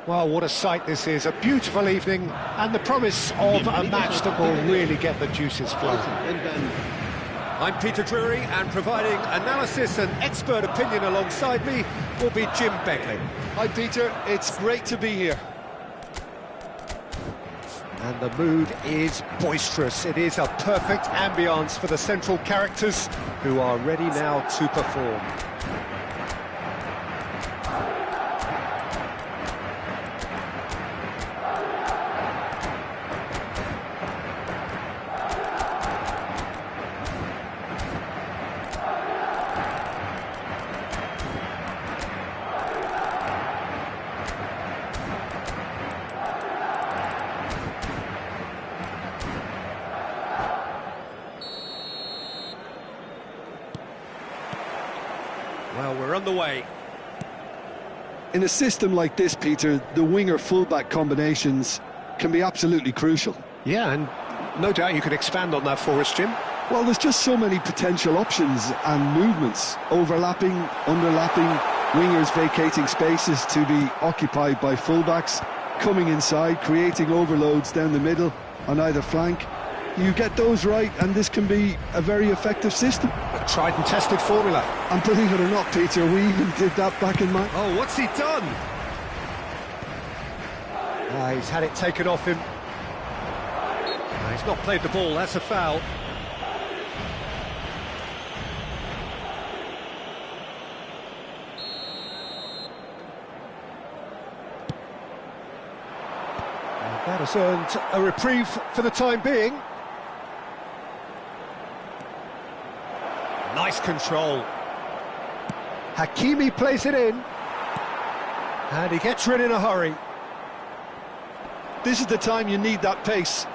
Well, what a sight this is, a beautiful evening, and the promise of a match that will really get the juices flowing. I'm Peter Drury, and providing analysis and expert opinion alongside me will be Jim Beglin. Hi Peter, it's great to be here. And the mood is boisterous. It is a perfect ambience for the central characters who are ready now to perform. Well, we're on the way. In a system like this, Peter, the winger-fullback combinations can be absolutely crucial. Yeah, and no doubt you could expand on that for us, Jim. Well, there's just so many potential options and movements, overlapping, underlapping, wingers vacating spaces to be occupied by fullbacks, coming inside, creating overloads down the middle on either flank. You get those right, and this can be a very effective system. A tried and tested formula. And believe it or not, Peter, we even did that back in my... Oh, what's he done? He's had it taken off him. He's not played the ball, that's a foul. And that has earned a reprieve for the time being. Nice control. Hakimi plays it in. And he gets rid in a hurry. This is the time you need that pace.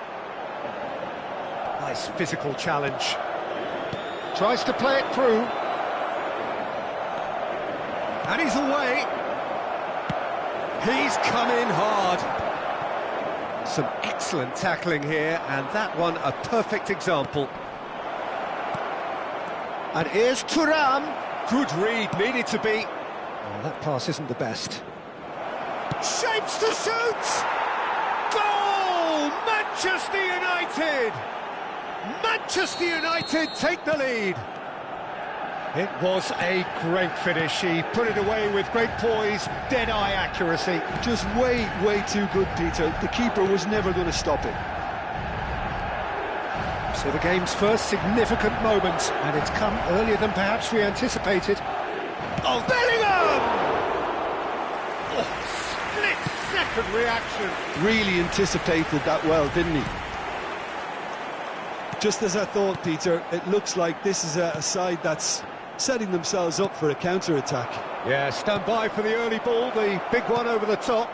Nice physical challenge. Tries to play it through. And he's away. He's come in hard. Some excellent tackling here, and that one a perfect example. And here's Thuram. Good read, needed to be. Oh, that pass isn't the best. Shapes to shoot! Goal! Manchester United! Manchester United take the lead. It was a great finish. He put it away with great poise, dead-eye accuracy. Just way too good, Peter. The keeper was never going to stop it. So the game's first significant moment, and it's come earlier than perhaps we anticipated. Oh, Bellingham! Oh, split-second reaction. Really anticipated that well, didn't he? Just as I thought, Peter, it looks like this is a side that's setting themselves up for a counter-attack. Yeah, stand by for the early ball, the big one over the top.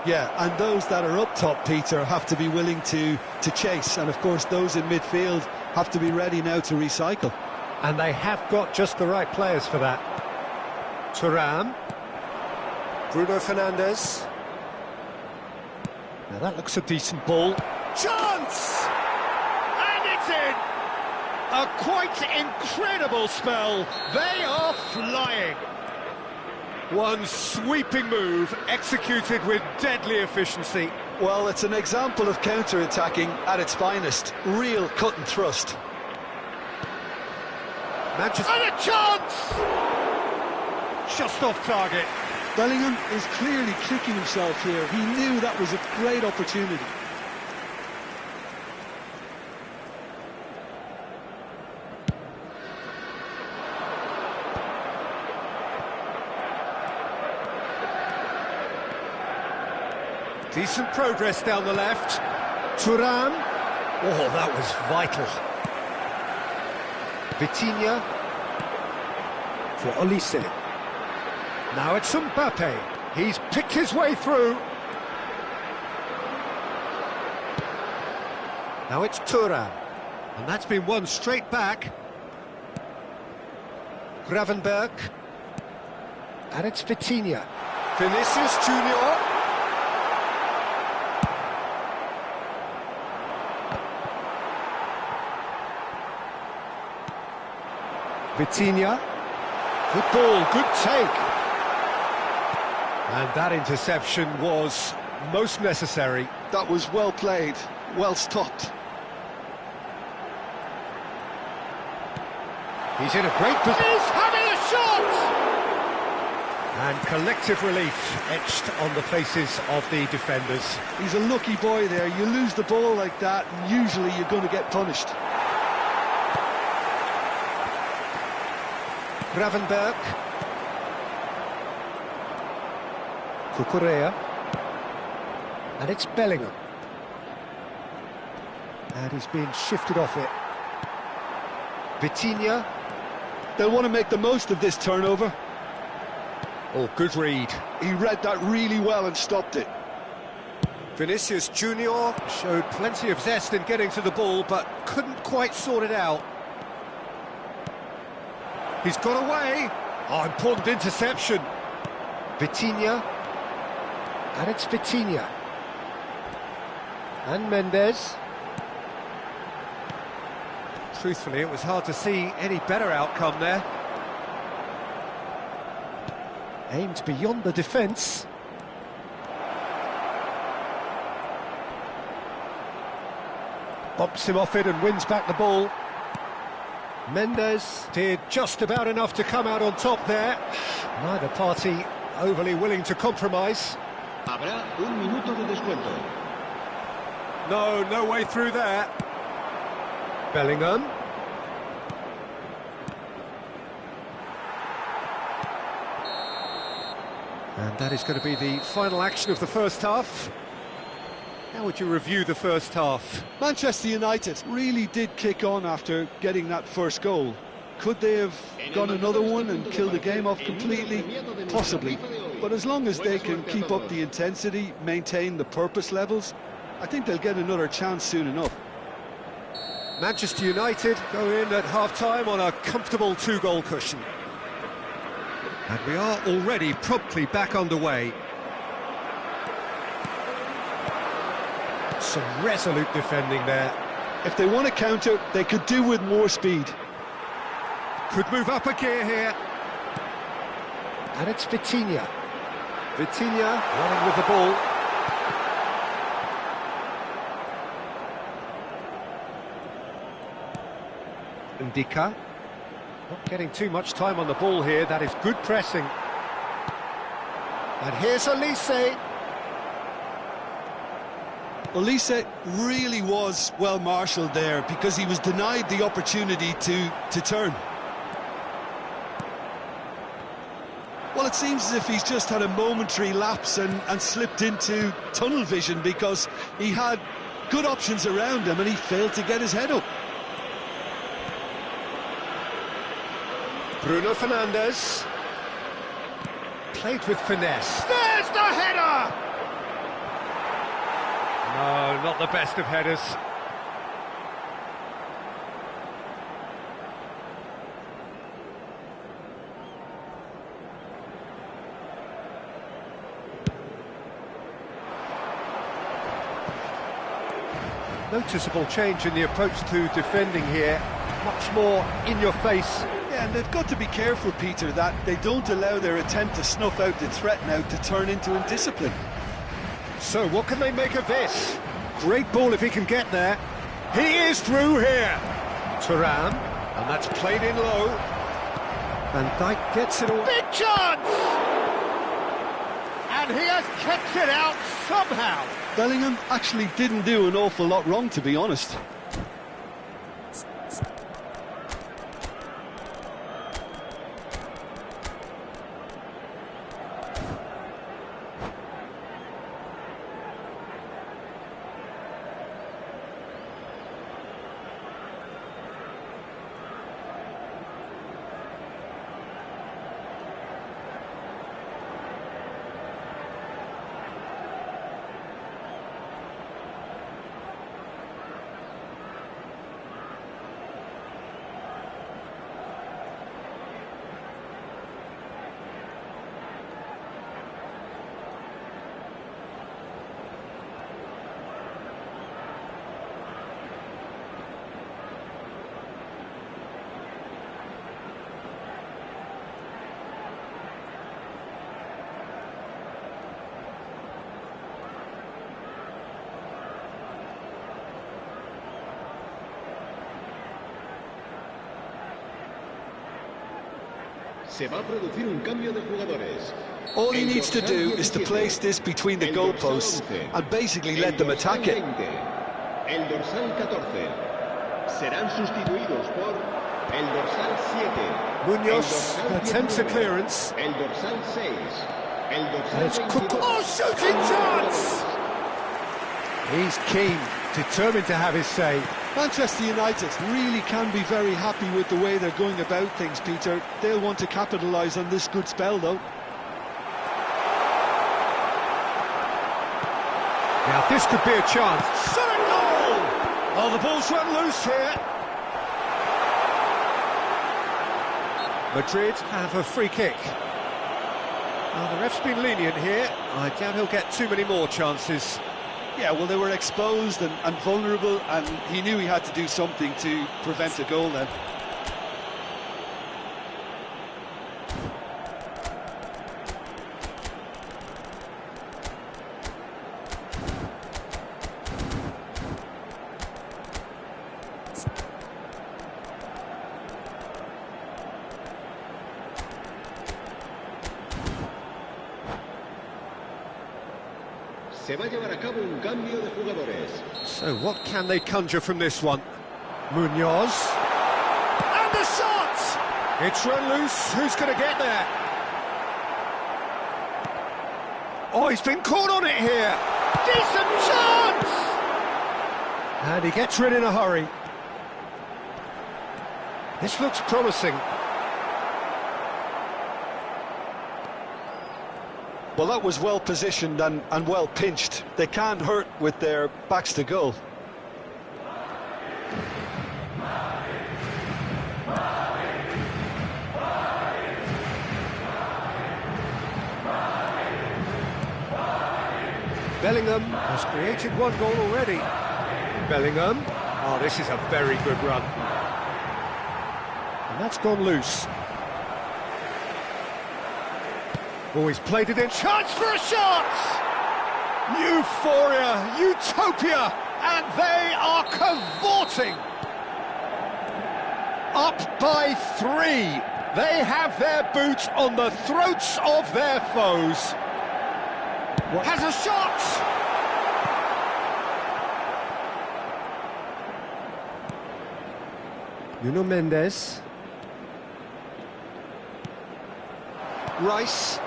Yeah, and those that are up top, Peter, have to be willing to chase. And, of course, those in midfield have to be ready now to recycle. And they have got just the right players for that. Thuram. Bruno Fernandes. Now, that looks a decent ball. Chance! And it's in! A quite incredible spell. They are flying. One sweeping move, executed with deadly efficiency. Well, it's an example of counter-attacking at its finest. Real cut and thrust. Manchester... And a chance! Just off target. Bellingham is clearly kicking himself here. He knew that was a great opportunity. Decent progress down the left. Thuram. Oh, that was vital. Vitinha. For Olise. Now it's Mbappe. He's picked his way through. Now it's Thuram. And that's been won straight back. Gravenberg. And it's Vitinha. Vinicius Junior. Vitinha, good ball, good take. And that interception was most necessary. That was well played, well stopped. He's in a great position. He's having a shot! And collective relief etched on the faces of the defenders. He's a lucky boy there. You lose the ball like that, and usually you're going to get punished. Gravenberg. Cucurella. And it's Bellingham. And he's being shifted off it. Vitinha. They'll want to make the most of this turnover. Oh, good read. He read that really well and stopped it. Vinicius Junior showed plenty of zest in getting to the ball, but couldn't quite sort it out. He's got away. Oh, important interception. Vitinha. And it's Vitinha. And Mendes. Truthfully, it was hard to see any better outcome there. Aimed beyond the defence. Bumps him off it and wins back the ball. Mendes did just about enough to come out on top there. Neither party overly willing to compromise. Habrá un minuto de descuento. No way through there. Bellingham. And that is going to be the final action of the first half. How would you review the first half? Manchester United really did kick on after getting that first goal. Could they have got another one and killed the game off completely? Possibly. But as long as they can keep up the intensity, maintain the purpose levels, I think they'll get another chance soon enough. Manchester United go in at half-time on a comfortable two-goal cushion. And we are already promptly back underway. Some resolute defending there. If they want to counter, they could do with more speed. Could move up a gear here. And it's Vitinha. Vitinha running with the ball. Ndika. Not getting too much time on the ball here. That is good pressing. And here's Elise. Elise really was well marshalled there because he was denied the opportunity to turn. Well, it seems as if he's just had a momentary lapse and slipped into tunnel vision because he had good options around him and he failed to get his head up. Bruno Fernandes. Played with finesse. There's the header! No, not the best of headers. Noticeable change in the approach to defending here. Much more in your face. Yeah, and they've got to be careful, Peter, that they don't allow their attempt to snuff out the threat now to turn into indiscipline. So what can they make of this? Great ball if he can get there. He is through here. Thuram, and that's played in low. Van Dijk gets it all. Big chance! And he has kept it out somehow. Bellingham actually didn't do an awful lot wrong, to be honest. Se va a producir un cambio de jugadores. All he needs to do is to place this between the goalposts and basically let them attack it. El dorsal 14. Serán sustituidos por el dorsal 7. Munoz attempts a clearance. El dorsal 6. El dorsal It's 22. oh, shooting chance! He's keen, determined to have his say. Manchester United really can be very happy with the way they're going about things, Peter. They'll want to capitalise on this good spell, though. Now this could be a chance. Shot goal! Oh, the ball's run loose here. Madrid have a free kick. Well, the ref's been lenient here. I doubt he'll get too many more chances. Yeah, well, they were exposed and vulnerable, and he knew he had to do something to prevent a goal then. Se va a llevar a cabo un cambio de jugadores. So what can they conjure from this one? Munoz. And the shot! It's run loose. Who's going to get there? Oh, he's been caught on it here. Decent chance! And he gets rid in a hurry. This looks promising. Well, that was well positioned and well pinched. They can't hurt with their backs to goal. Bellingham has created one goal already. Bellingham. Oh, this is a very good run. And that's gone loose. Oh, he's played it in. Chance for a shot! Euphoria, utopia, and they are cavorting. Up by 3. They have their boot on the throats of their foes. Has a shot! Nuno Mendes. Rice.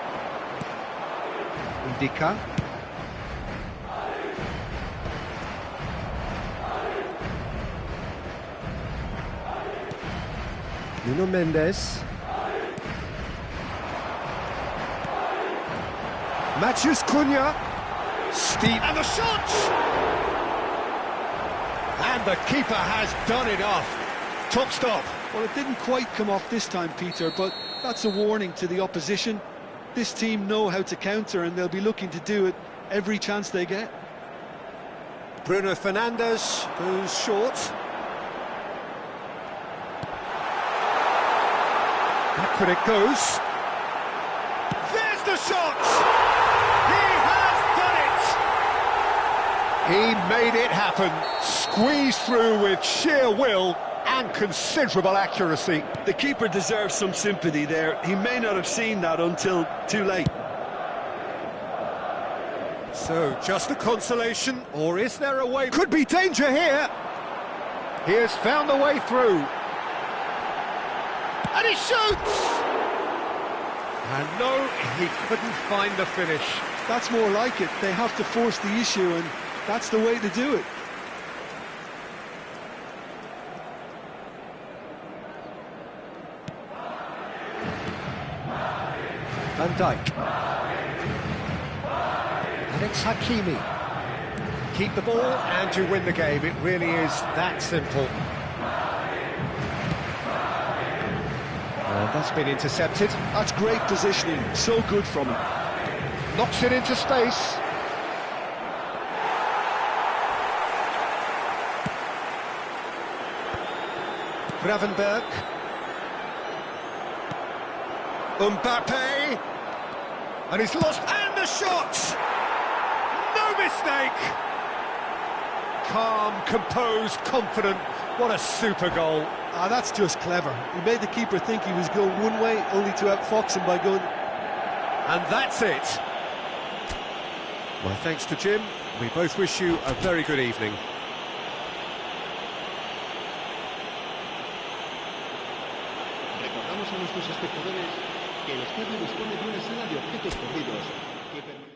Indica. Nuno Mendes. Matthews Cunha. Steep. And the shot! And the keeper has done it off. Top stop. Well, it didn't quite come off this time, Peter, but that's a warning to the opposition. This team know how to counter, and they'll be looking to do it every chance they get. Bruno Fernandes goes short. Back when it goes. There's the shot! He has done it! He made it happen. Squeezed through with sheer will and considerable accuracy. The keeper deserves some sympathy there. He may not have seen that until too late. So, just a consolation, or is there a way? Could be danger here. He has found the way through. And he shoots! And no, he couldn't find the finish. That's more like it. They have to force the issue, and that's the way to do it. Van Dijk. Alex Hakimi. Keep the ball and you win the game. It really is that simple. And that's been intercepted. That's great positioning. So good from him. Knocks it into space. Gravenberg. Mbappe, and he's lost, and the shot! No mistake! Calm, composed, confident, what a super goal. Ah, that's just clever. He made the keeper think he was going one way, only to outfox him by going... And that's it. My thanks to Jim. We both wish you a very good evening. Recordamos a nuestros espectadores que el estadio dispone de una sala de objetos perdidos que permanece...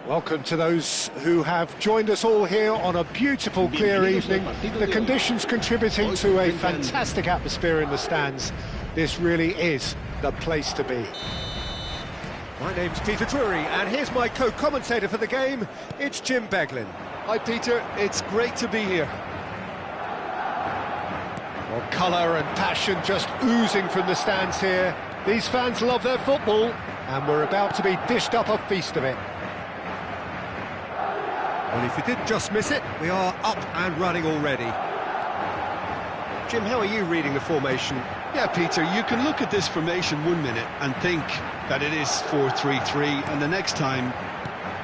Welcome to those who have joined us all here on a beautiful, clear evening. The conditions contributing to a fantastic atmosphere in the stands. This really is the place to be. My name's Peter Drury, and here's my co-commentator for the game. It's Jim Beglin. Hi, Peter. It's great to be here. Well, colour and passion just oozing from the stands here. These fans love their football, and we're about to be dished up a feast of it. Well, if you did just miss it, we are up and running already. Jim, how are you reading the formation? Yeah, Peter, you can look at this formation 1 minute and think that it is 4-3-3, and the next time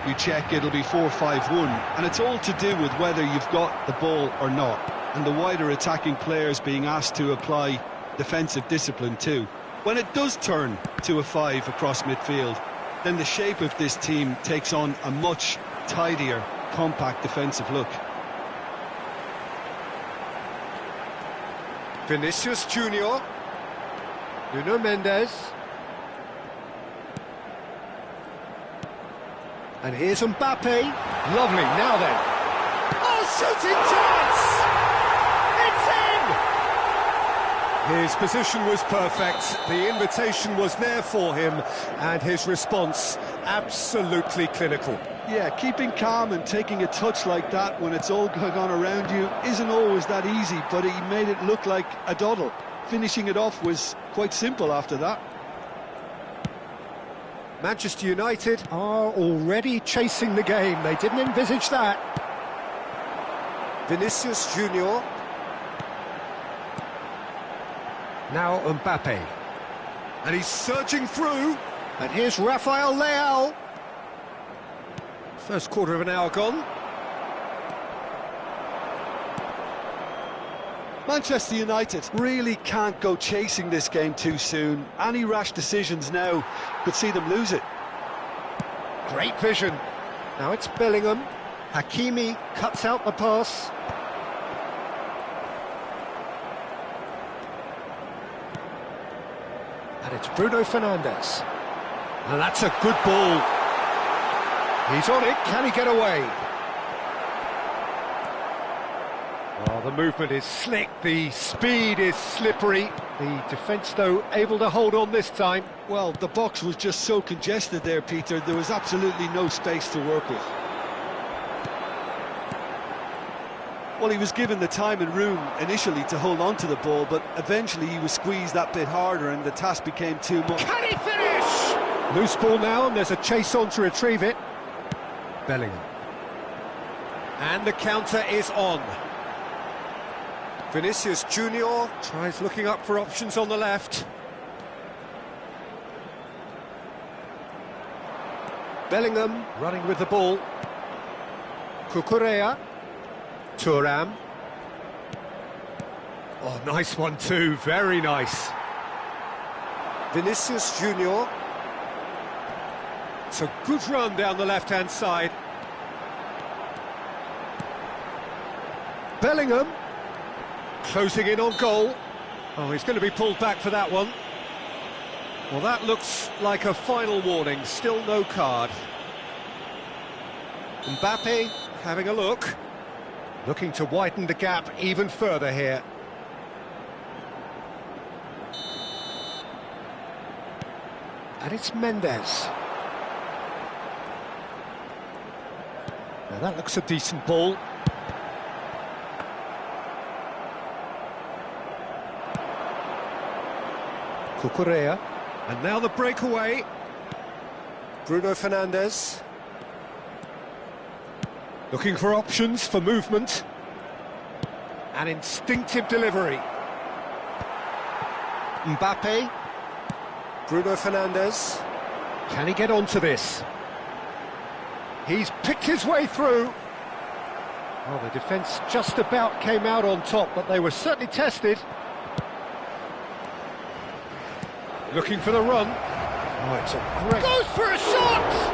you check it'll be 4-5-1, and it's all to do with whether you've got the ball or not, and the wider attacking players being asked to apply defensive discipline too. When it does turn to a 5 across midfield, then the shape of this team takes on a much tidier, compact defensive look. Vinicius Junior, Nuno Mendes, and here's Mbappe. Lovely, now then. Oh, shooting chance! It's in! His position was perfect, the invitation was there for him, and his response absolutely clinical. Yeah, keeping calm and taking a touch like that when it's all going on around you isn't always that easy, but he made it look like a doddle. Finishing it off was quite simple after that. Manchester United are already chasing the game. They didn't envisage that. Vinicius Junior. Now Mbappe. And he's surging through. And here's Rafael Leao. First quarter of an hour gone. Manchester United really can't go chasing this game too soon. Any rash decisions now could see them lose it. Great vision. Now it's Bellingham. Hakimi cuts out the pass. And it's Bruno Fernandes. And that's a good ball. He's on it, can he get away? Oh, the movement is slick, the speed is slippery. The defence, though, able to hold on this time. Well, the box was just so congested there, Peter. There was absolutely no space to work with. Well, he was given the time and room initially to hold on to the ball, but eventually he was squeezed that bit harder and the task became too much. Can he finish? Loose ball now, and there's a chase on to retrieve it. Bellingham. And the counter is on. Vinicius Junior tries looking up for options on the left. Bellingham running with the ball. Cucurella. Thuram. Oh, nice one too, very nice. Vinicius Junior. It's a good run down the left-hand side. Bellingham. Closing in on goal. Oh, he's going to be pulled back for that one. Well, that looks like a final warning, still no card. Mbappe having a look. Looking to widen the gap even further here. And it's Mendes. Now that looks a decent ball. Cucurella. And now the breakaway. Bruno Fernandes. Looking for options for movement. An instinctive delivery. Mbappe. Bruno Fernandes. Can he get onto this? He's picked his way through. Well, the defence just about came out on top, but they were certainly tested. Looking for the run. Oh, it's a great... Goes for a shot!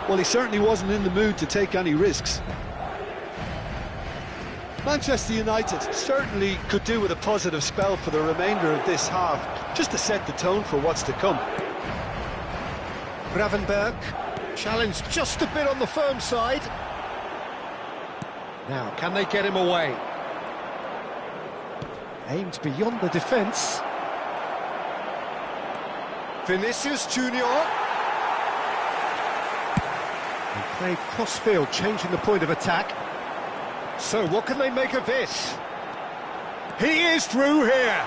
Well, he certainly wasn't in the mood to take any risks. Manchester United certainly could do with a positive spell for the remainder of this half, just to set the tone for what's to come. Gravenberg, challenged just a bit on the firm side. Now, can they get him away? Aimed beyond the defence. Vinicius Junior. He played cross-field, changing the point of attack. So what can they make of this? He is through here.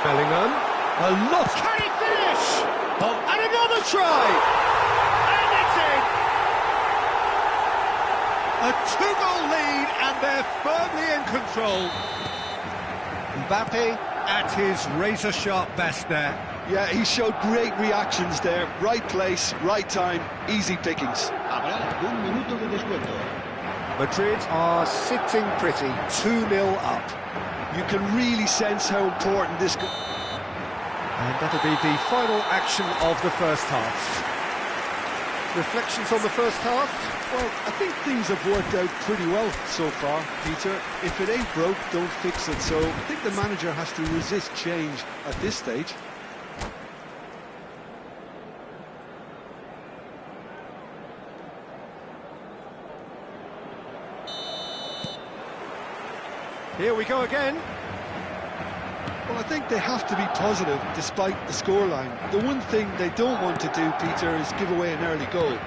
Bellingham. A lot. Can he finish? Oh, and another try. And it's in. A two-goal lead, and they're firmly in control. Mbappe at his razor-sharp best there. Yeah, he showed great reactions there. Right place, right time, easy pickings. Habrá un minuto de descuento. Madrid are sitting pretty, 2-0 up. You can really sense how important this... And that'll be the final action of the first half. Reflections on the first half? Well, I think things have worked out pretty well so far, Peter. If it ain't broke, don't fix it. So I think the manager has to resist change at this stage. Here we go again. Well, I think they have to be positive despite the scoreline. The one thing they don't want to do, Peter, is give away an early goal.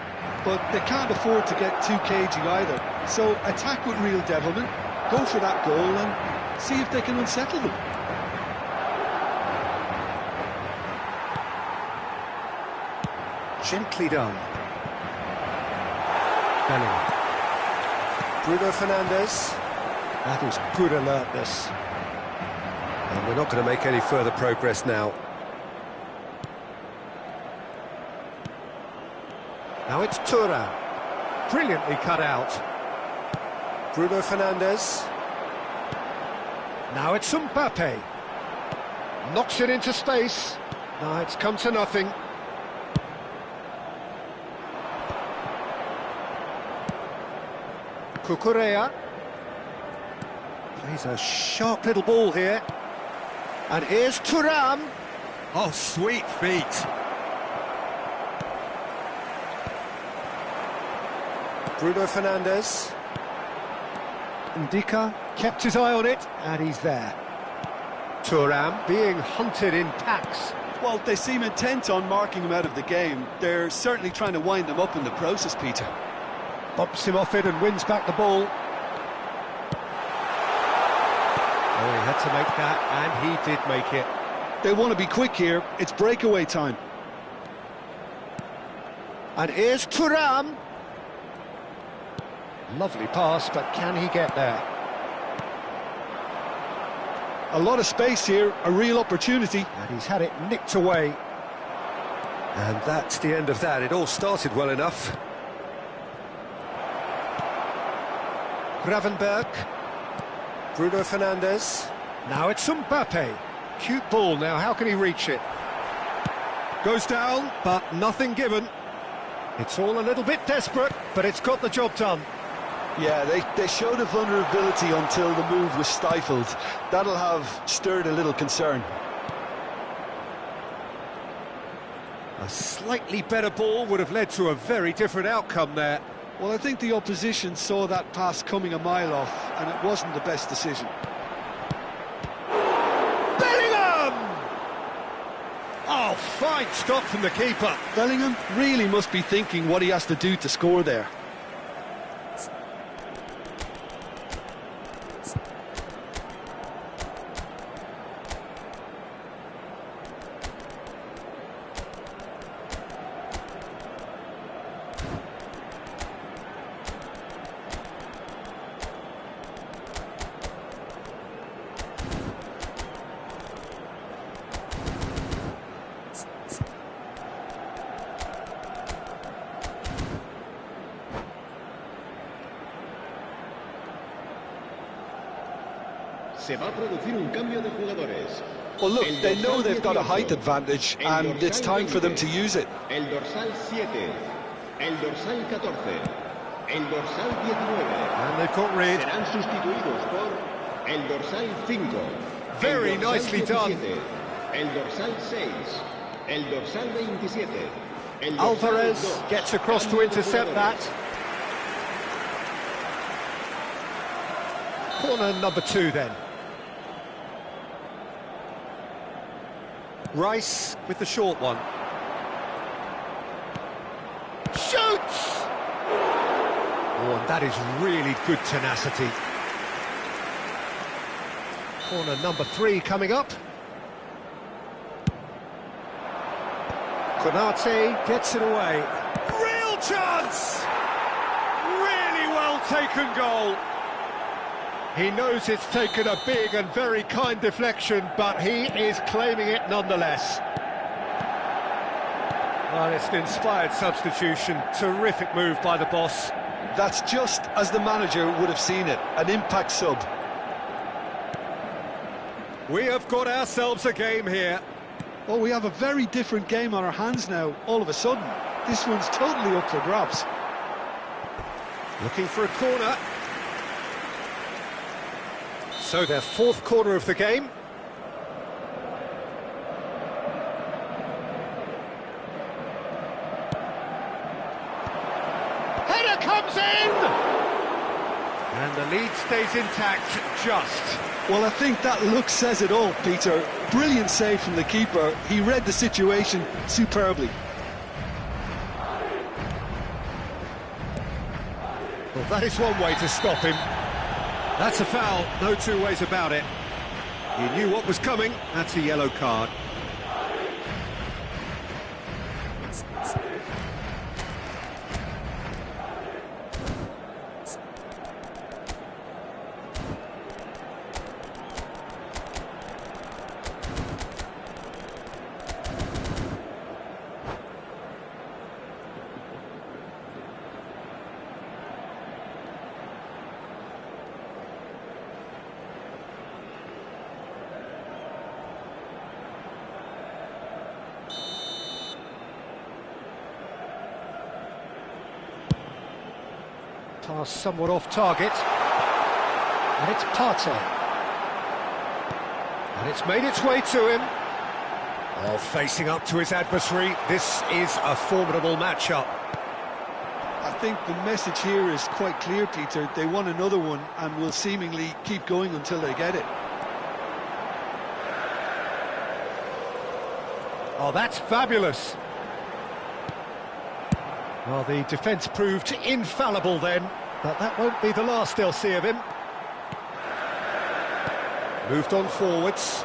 But they can't afford to get too cagey either. So attack with real devilment, go for that goal and see if they can unsettle them. Gently done. Bellingham. Bruno Fernandes. That is good alertness. And we're not going to make any further progress now. Now it's Thuram. Brilliantly cut out. Bruno Fernandes. Now it's Mbappe. Knocks it into space. Now it's come to nothing. Cucurella. Plays a sharp little ball here. And here's Thuram. Oh, sweet feet. Bruno Fernandes. Ndika. Kept his eye on it, and he's there. Thuram being hunted in packs. Well, they seem intent on marking him out of the game. They're certainly trying to wind him up in the process, Peter. Bumps him off it and wins back the ball. Oh, he had to make that, and he did make it. They want to be quick here. It's breakaway time. And here's Thuram. Lovely pass, but can he get there? A lot of space here, a real opportunity. And he's had it nicked away. And that's the end of that. It all started well enough. Gravenberg. Bruno Fernandes. Now it's Mbappe. Cute ball now, how can he reach it? Goes down, but nothing given. It's all a little bit desperate, but it's got the job done. Yeah, they showed a vulnerability until the move was stifled. That'll have stirred a little concern. A slightly better ball would have led to a very different outcome there. Well, I think the opposition saw that pass coming a mile off, and it wasn't the best decision. Bellingham! Oh, fine stop from the keeper. Bellingham really must be thinking what he has to do to score there. Se va a producir un cambio de jugadores. Well, look, they know they've got a height advantage, and it's time for them to use it. El dorsal 7, el dorsal 14, el dorsal 19. And they've got rid. Serán sustituidos por el dorsal 5. Very el dorsal nicely 17, done. El dorsal 6, el dorsal 27. El dorsal Alvarez 2. gets across to Cambio de intercept jugadores. that. Corner number 2 then. Rice with the short one. Shoots! Oh, and that is really good tenacity. Corner number 3 coming up. Konate gets it away. Real chance! Really well taken goal. He knows it's taken a big and very kind deflection, but he is claiming it nonetheless. Well, it's an inspired substitution. Terrific move by the boss. That's just as the manager would have seen it, an impact sub. We have got ourselves a game here. Well, we have a very different game on our hands now, all of a sudden. This one's totally up for grabs. Looking for a corner. So their 4th corner of the game. Header comes in! And the lead stays intact, just. Well, I think that look says it all, Peter. Brilliant save from the keeper. He read the situation superbly. Well, that is one way to stop him. That's a foul, no two ways about it. He knew what was coming, that's a yellow card. Pass somewhat off target. And it's Partey. And it's made its way to him. Oh, facing up to his adversary. This is a formidable matchup. I think the message here is quite clear, Peter. They want another one and will seemingly keep going until they get it. Oh, that's fabulous. Well, the defence proved infallible then, but that won't be the last they'll see of him. Moved on forwards.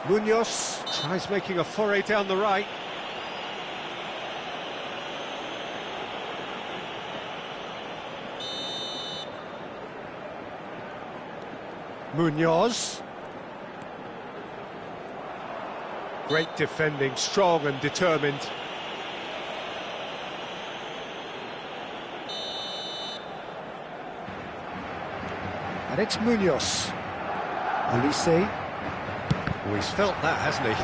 Munoz tries making a foray down the right. Munoz. Great defending, strong and determined. And it's Munoz. Olise. Oh, he's felt that, hasn't he?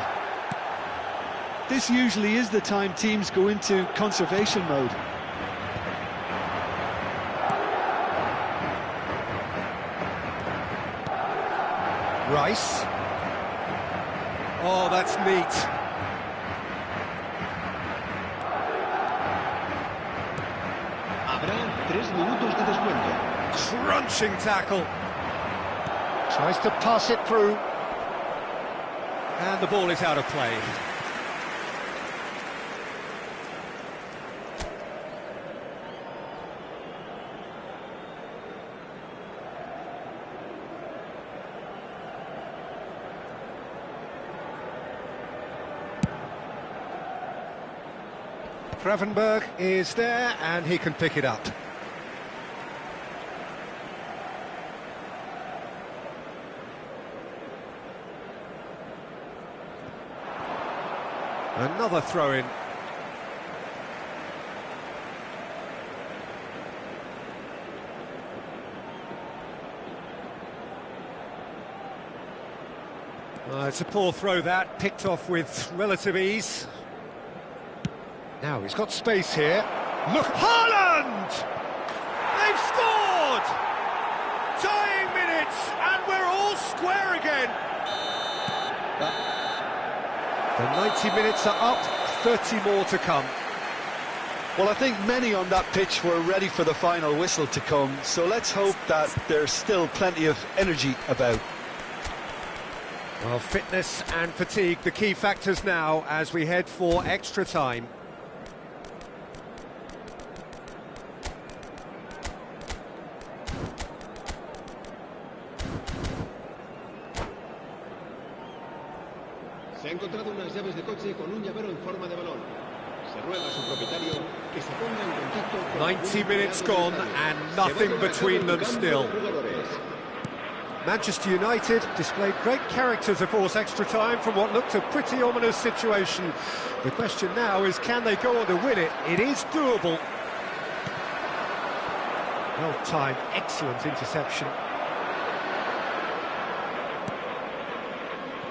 This usually is the time teams go into conservation mode. Rice. Oh, that's neat. Habrá 3 minutos de descuento. Crunching tackle. Tries to pass it through. And the ball is out of play. Gravenberg is there, and he can pick it up. Another throw-in. It's a poor throw that, picked off with relative ease. Now he's got space here. Look, Haaland! They've scored! Tying minutes, and we're all square again. The 90 minutes are up, 30 more to come. Well, I think many on that pitch were ready for the final whistle to come, so let's hope that there's still plenty of energy about. Well, fitness and fatigue, the key factors now as we head for extra time. Se ha encontrado unas llaves de coche con un llavero en forma de balón. Se ruega a su propietario que se ponga en contacto con 90 minutes gone and nothing between them still. Manchester United displayed great character to force extra time from what looked a pretty ominous situation. The question now is, can they go on to win it? It is doable. Well timed, excellent interception.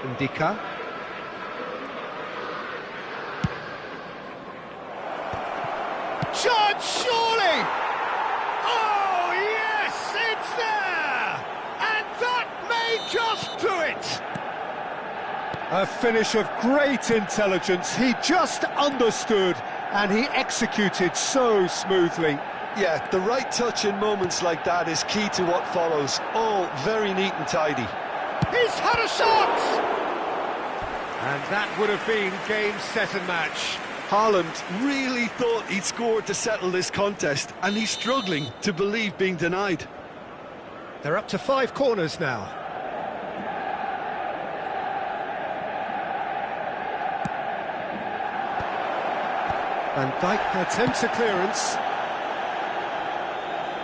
Ndika. Shot, surely! Oh, yes, it's there! And that may just do it! A finish of great intelligence. He just understood, and he executed so smoothly. Yeah, the right touch in moments like that is key to what follows. All very neat and tidy. He's had a shot! And that would have been game, set and match. Haaland really thought he'd scored to settle this contest, and he's struggling to believe being denied. They're up to 5 corners now. Van Dijk attempts a clearance.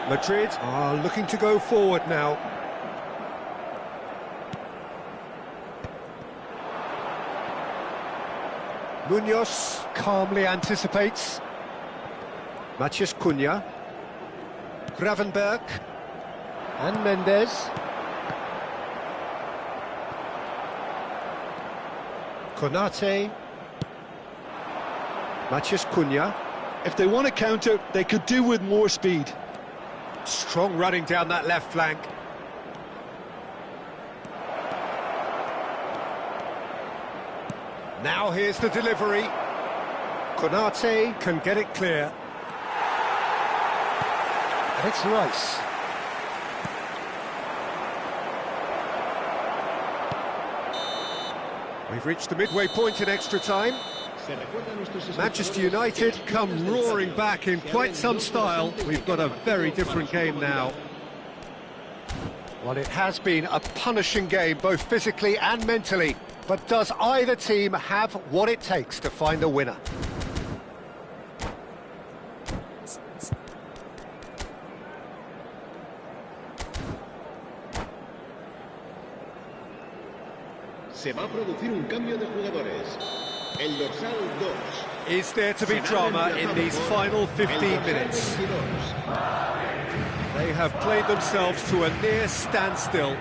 Madrid are looking to go forward now. Munoz calmly anticipates. Matheus Cunha. Gravenberg. And Mendes. Konate. Matheus Cunha. If they want to counter, they could do with more speed. Strong running down that left flank. Now here's the delivery. Konate can get it clear. And it's Rice. We've reached the midway point in extra time. Manchester United come roaring back in quite some style. We've got a very different game now. Well, it has been a punishing game, both physically and mentally. But does either team have what it takes to find a winner? Se va a producir un cambio de jugadores. El dorsal 2. Is there to be drama in these final 15 minutes? They have played themselves to a near standstill.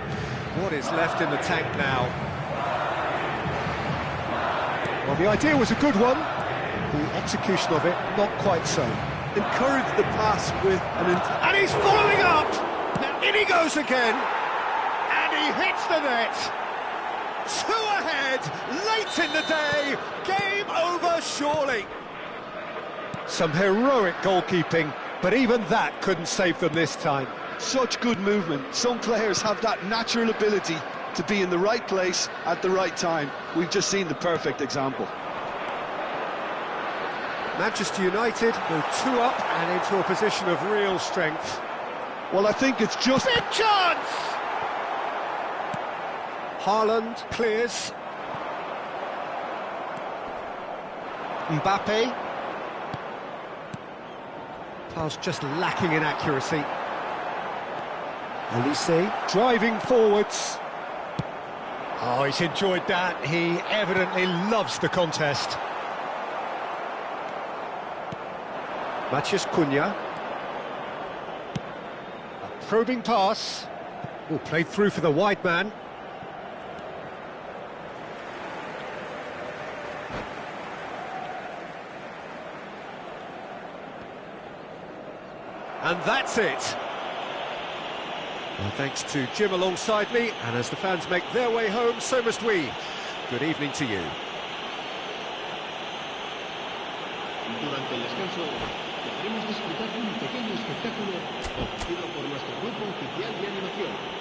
What is left in the tank now? Well, the idea was a good one. The execution of it, not quite so. Encourage the pass with an... And he's following up! Now in he goes again! And he hits the net! 2 ahead, late in the day, game over surely. Some heroic goalkeeping, but even that couldn't save them this time. Such good movement. Some players have that natural ability to be in the right place at the right time. We've just seen the perfect example. Manchester United go 2 up and into a position of real strength. Well, I think it's just... Big chance! Haaland clears. Mbappe. Pass just lacking in accuracy. Olise driving forwards. Oh, he's enjoyed that. He evidently loves the contest. Matheus Cunha. A probing pass. Oh, played through for the wide man. And that's it. Well, thanks to Jim alongside me, and as the fans make their way home, so must we. Good evening to you. Durante el descanso, podremos disfrutar de un pequeño espectáculo ofrecido por nuestro grupo oficial de animación.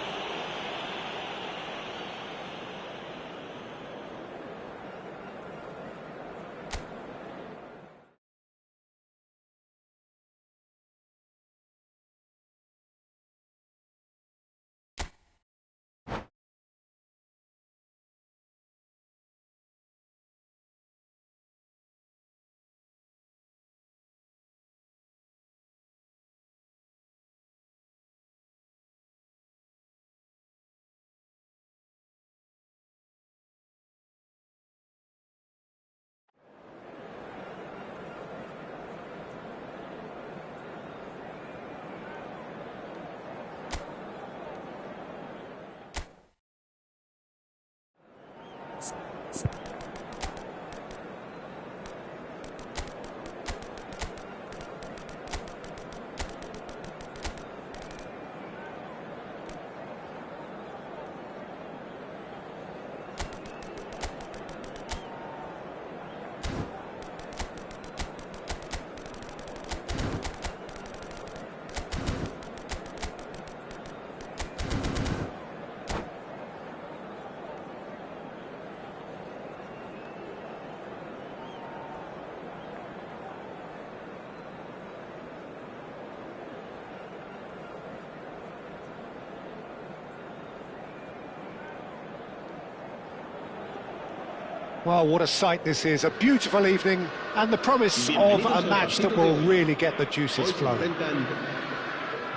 Well, what a sight this is, a beautiful evening, and the promise of a match that will really get the juices flowing.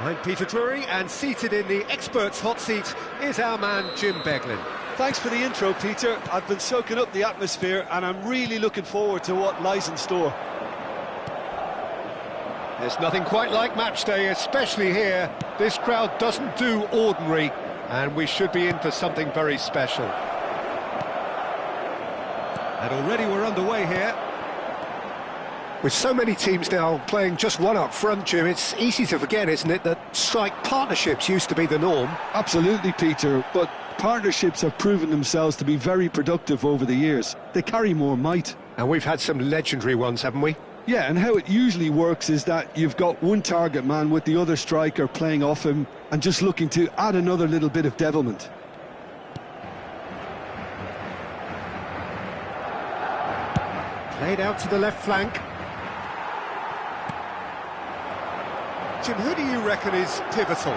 I'm Peter Drury, and seated in the experts' hot seat is our man Jim Beglin. Thanks for the intro, Peter. I've been soaking up the atmosphere, and I'm really looking forward to what lies in store. There's nothing quite like match day, especially here. This crowd doesn't do ordinary, and we should be in for something very special. And already we're underway here. With so many teams now playing just one up front, Jim, it's easy to forget, isn't it, that strike partnerships used to be the norm? Absolutely, Peter, but partnerships have proven themselves to be very productive over the years. They carry more might. And we've had some legendary ones, haven't we? Yeah, and how it usually works is that you've got one target man with the other striker playing off him and just looking to add another little bit of devilment. Played out to the left flank. Jim, who do you reckon is pivotal?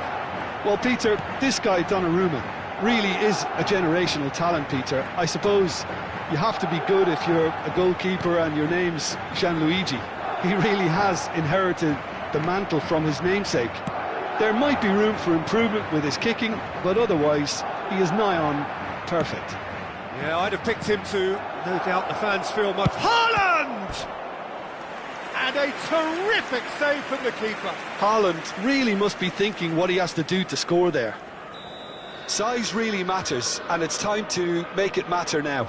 Well, Peter, this guy Donnarumma really is a generational talent, Peter. I suppose you have to be good if you're a goalkeeper and your name's Gianluigi. He really has inherited the mantle from his namesake. There might be room for improvement with his kicking, but otherwise, he is nigh on perfect. Yeah, I'd have picked him too. No doubt the fans feel much... Haaland! And a terrific save from the keeper. Haaland really must be thinking what he has to do to score there. Size really matters, and it's time to make it matter now.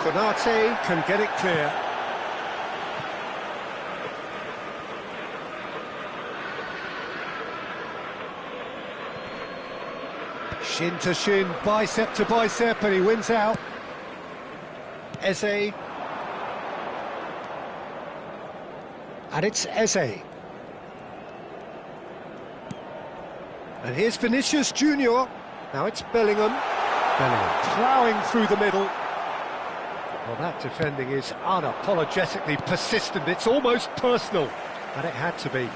Konate can get it clear. Shin to shin, bicep to bicep, and he wins out. Eze. And it's Eze. And here's Vinicius Junior. Now it's Bellingham. Bellingham ploughing through the middle. Well, that defending is unapologetically persistent. It's almost personal, but it had to be.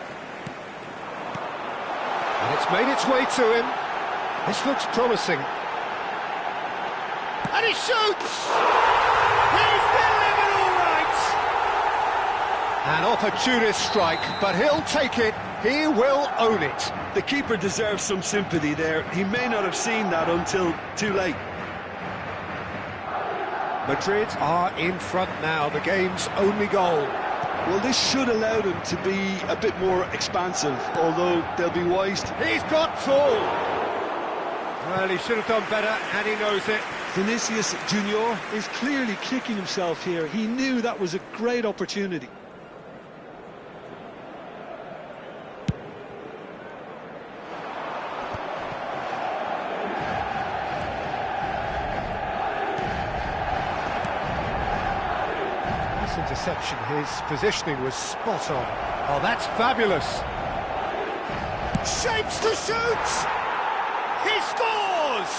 And it's made its way to him. This looks promising. And he shoots! He's delivered all right! An opportunist strike, but he'll take it. He will own it. The keeper deserves some sympathy there. He may not have seen that until too late. Madrid are in front now, the game's only goal. Well, this should allow them to be a bit more expansive, although they'll be wise to... He's got tall! Well, he should have done better, and he knows it. Vinicius Junior is clearly kicking himself here. He knew that was a great opportunity. Interception, his positioning was spot on. Oh, that's fabulous. Shapes to shoot! He scores!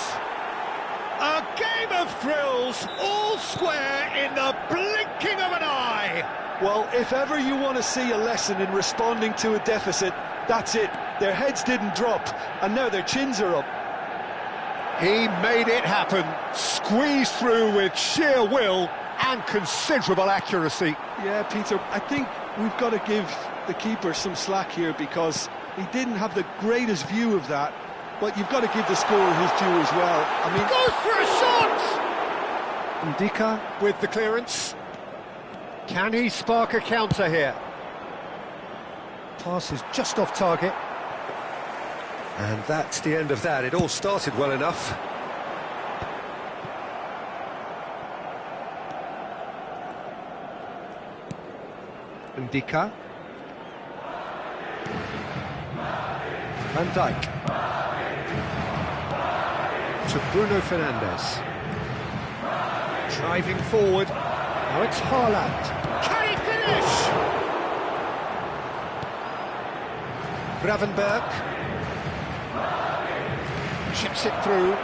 A game of thrills, all square in the blinking of an eye. Well, if ever you want to see a lesson in responding to a deficit, that's it. Their heads didn't drop, and now their chins are up. He made it happen, squeezed through with sheer will and considerable accuracy. Yeah, Peter, I think we've got to give the keeper some slack here because he didn't have the greatest view of that, but you've got to give the scorer his due as well. I mean, goes for a shot! Ndika with the clearance. Can he spark a counter here? Pass is just off target. And that's the end of that. It all started well enough. Ndika. Van Dijk. To Bruno Fernandes. Driving forward. Now it's Haaland. Can he finish? Gravenberg. Chips it through.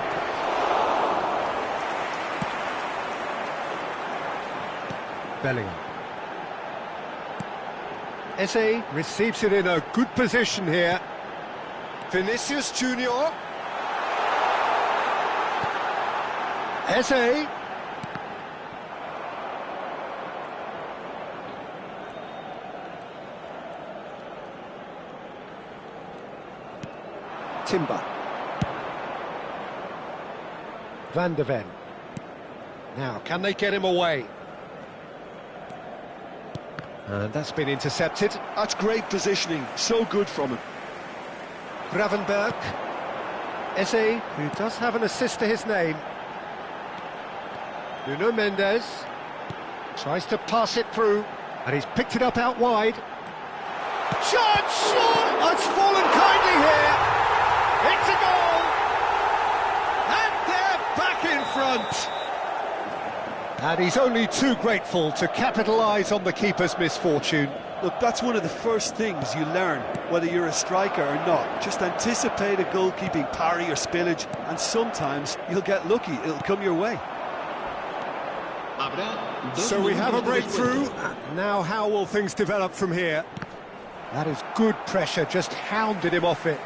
Bellingham. Eze receives it in a good position here. Vinicius Junior. Eze. Timber. Van de Ven. Now, can they get him away? And that's been intercepted. That's great positioning, so good from him. Gravenberg. Eze, who does have an assist to his name. Nuno Mendes. Tries to pass it through, and he's picked it up out wide. Chance, shot! It's fallen kindly here. And he's only too grateful to capitalise on the keeper's misfortune. Look, that's one of the first things you learn, whether you're a striker or not. Just anticipate a goalkeeping parry or spillage, and sometimes you'll get lucky, it'll come your way. So we have a breakthrough. Now how will things develop from here? That is good pressure, just hounded him off it.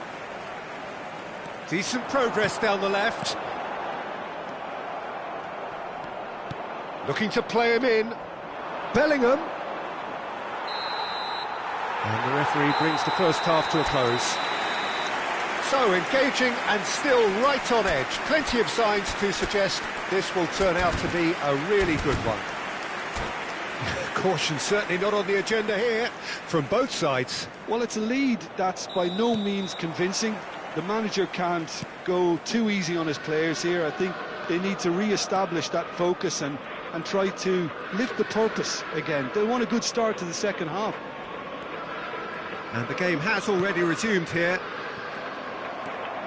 Decent progress down the left. Looking to play him in. Bellingham. And the referee brings the first half to a close. So engaging and still right on edge. Plenty of signs to suggest this will turn out to be a really good one. Caution certainly not on the agenda here from both sides. Well, it's a lead that's by no means convincing. The manager can't go too easy on his players here. I think they need to re-establish that focus and try to lift the purpose again. They want a good start to the second half. And the game has already resumed here.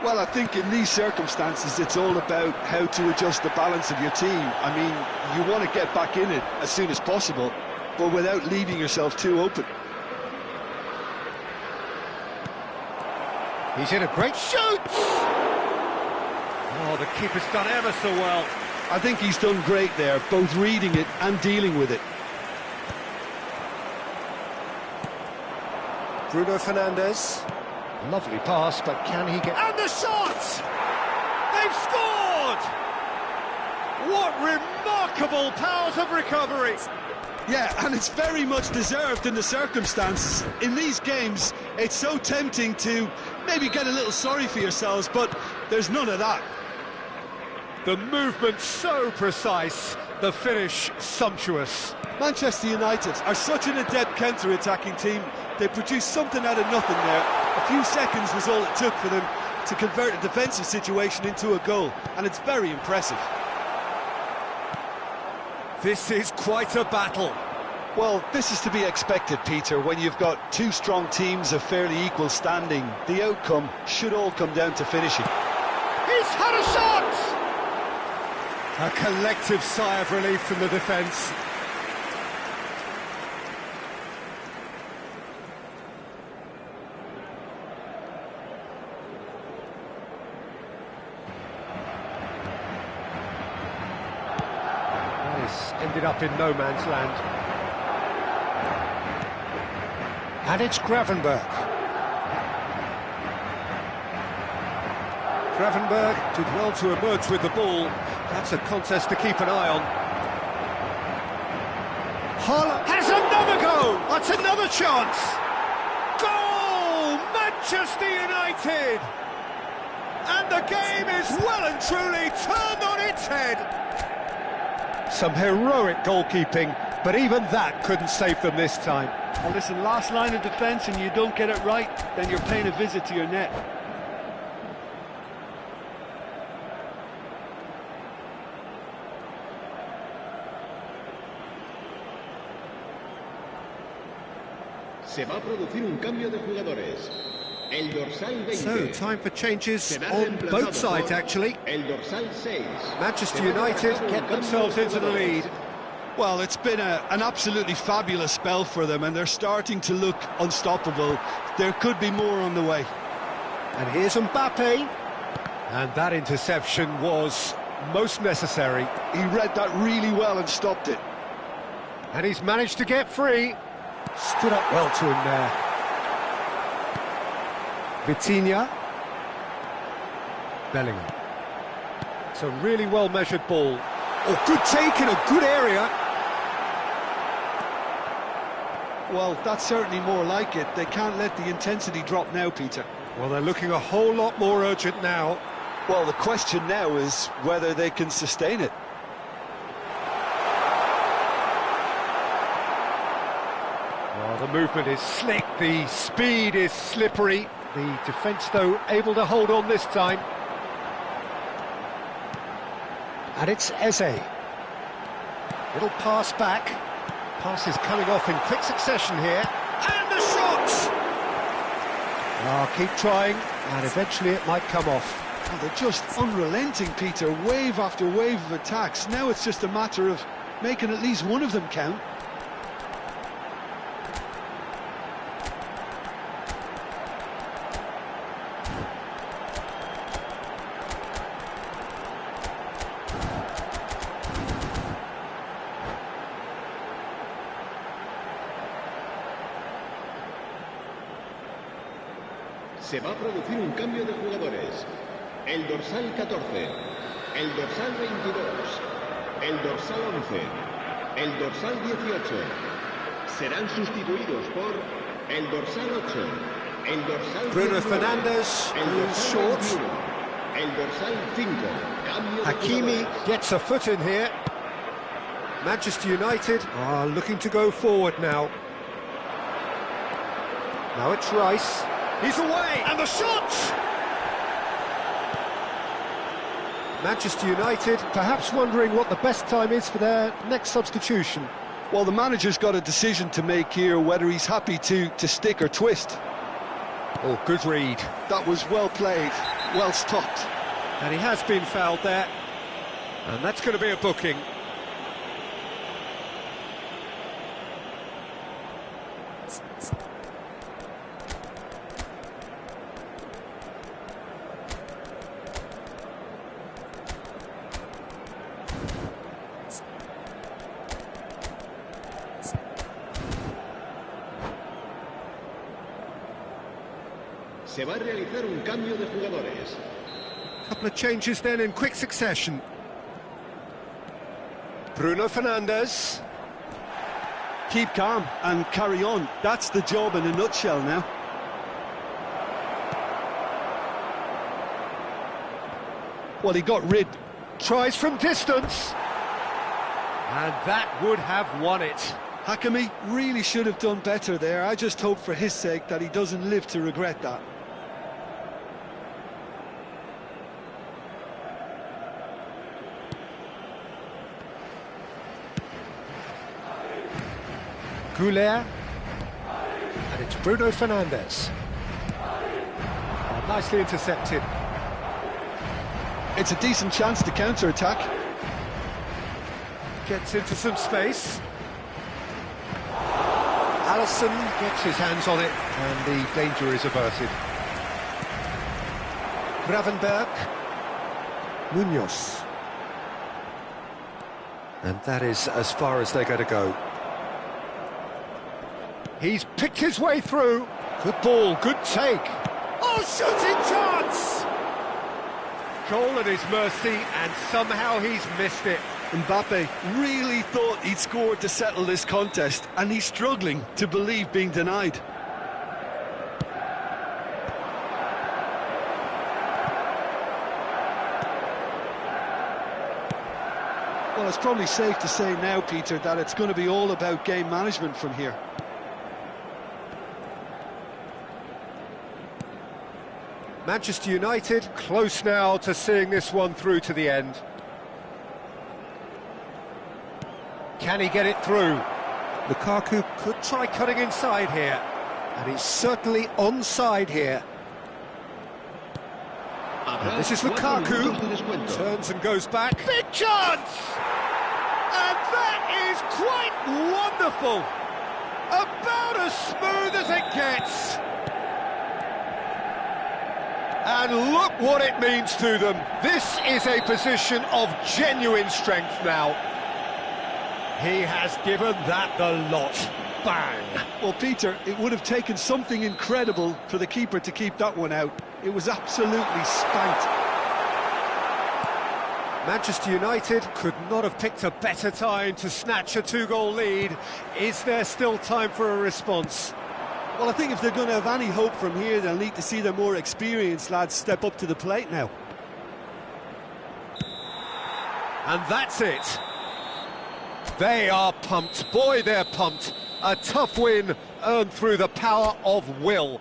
Well, I think in these circumstances it's all about how to adjust the balance of your team. I mean, you want to get back in it as soon as possible, but without leaving yourself too open. He's in a great shoot! Oh, the keeper's done ever so well. I think he's done great there, both reading it and dealing with it. Bruno Fernandes. Lovely pass, but can he get... And the shot! They've scored! What remarkable powers of recovery! Yeah, and it's very much deserved in the circumstances. In these games, it's so tempting to maybe get a little sorry for yourselves, but there's none of that. The movement so precise, the finish sumptuous. Manchester United are such an adept counter-attacking team. They produced something out of nothing there. A few seconds was all it took for them to convert a defensive situation into a goal, and it's very impressive. This is quite a battle. Well, this is to be expected, Peter, when you've got two strong teams of fairly equal standing. The outcome should all come down to finishing. He's had a shot! A collective sigh of relief from the defence. This ended up in no man's land. And it's Gravenberch. Gravenberch did well to emerge with the ball. That's a contest to keep an eye on. Haaland has another go! That's another chance! Goal! Manchester United! And the game is well and truly turned on its head! Some heroic goalkeeping, but even that couldn't save them this time. Well, listen, last line of defence and you don't get it right, then you're paying a visit to your net. Se va a producir un cambio de jugadores. El dorsal 20. So, time for changes on both sides, actually. El dorsal 6. Manchester United get themselves into the lead. Well, it's been an absolutely fabulous spell for them, and they're starting to look unstoppable. There could be more on the way. And here's Mbappe. And that interception was most necessary. He read that really well and stopped it. And he's managed to get free. Stood up well to him there. Vitinha. Bellingham. It's a really well-measured ball. Oh, good take in a good area. Well, that's certainly more like it. They can't let the intensity drop now, Peter. Well, they're looking a whole lot more urgent now. Well, the question now is whether they can sustain it. Oh, the movement is slick, the speed is slippery. The defence, though, able to hold on this time. And it's Eze. Little pass back. Pass is coming off in quick succession here. And the shot! Oh, keep trying, and eventually it might come off. Well, they're just unrelenting, Peter. Wave after wave of attacks. Now it's just a matter of making at least one of them count. Se va a producir un cambio de jugadores. El dorsal 14, el dorsal 22, el dorsal 11, el dorsal 18 serán sustituidos por el dorsal 8, el dorsal Bruno 19, Fernandes, el dorsal short. 21, el dorsal 5. Cambio de Hakimi jugadores. gets a foot in here. Manchester United are looking to go forward now. Now it's Rice. He's away, and the shot! Manchester United perhaps wondering what the best time is for their next substitution. Well, the manager's got a decision to make here, whether he's happy to stick or twist. Oh, good read. That was well played, well stopped. And he has been fouled there. And that's going to be a booking. Se va a realizar un cambio de jugadores. Couple of changes then in quick succession. Bruno Fernandes. Keep calm and carry on. That's the job in a nutshell now. Well, he got rid. Tries from distance. And that would have won it. Hakimi really should have done better there. I just hope for his sake that he doesn't live to regret that. Goulet. And it's Bruno Fernandes. Oh, nicely intercepted. It's a decent chance to counter-attack. Gets into some space. Alisson gets his hands on it, and the danger is averted. Gravenberg. Munoz. And that is as far as they're going to go. He's picked his way through. Good ball, good take. Oh, shooting chance! Goal at his mercy, and somehow he's missed it. Mbappe really thought he'd scored to settle this contest, and he's struggling to believe being denied. Well, it's probably safe to say now, Peter, that it's going to be all about game management from here. Manchester United close now to seeing this one through to the end. Can he get it through? Lukaku could try cutting inside here, and he's certainly onside here. And this is Lukaku, turns and goes back. Big chance! And that is quite wonderful! About as smooth as it gets. And look what it means to them. This is a position of genuine strength now. He has given that the lot. Bang! Well, Peter, it would have taken something incredible for the keeper to keep that one out. It was absolutely spanked. Manchester United could not have picked a better time to snatch a two-goal lead. Is there still time for a response? Well, I think if they're going to have any hope from here, they'll need to see their more experienced lads step up to the plate now. And that's it. They are pumped. Boy, they're pumped. A tough win earned through the power of will.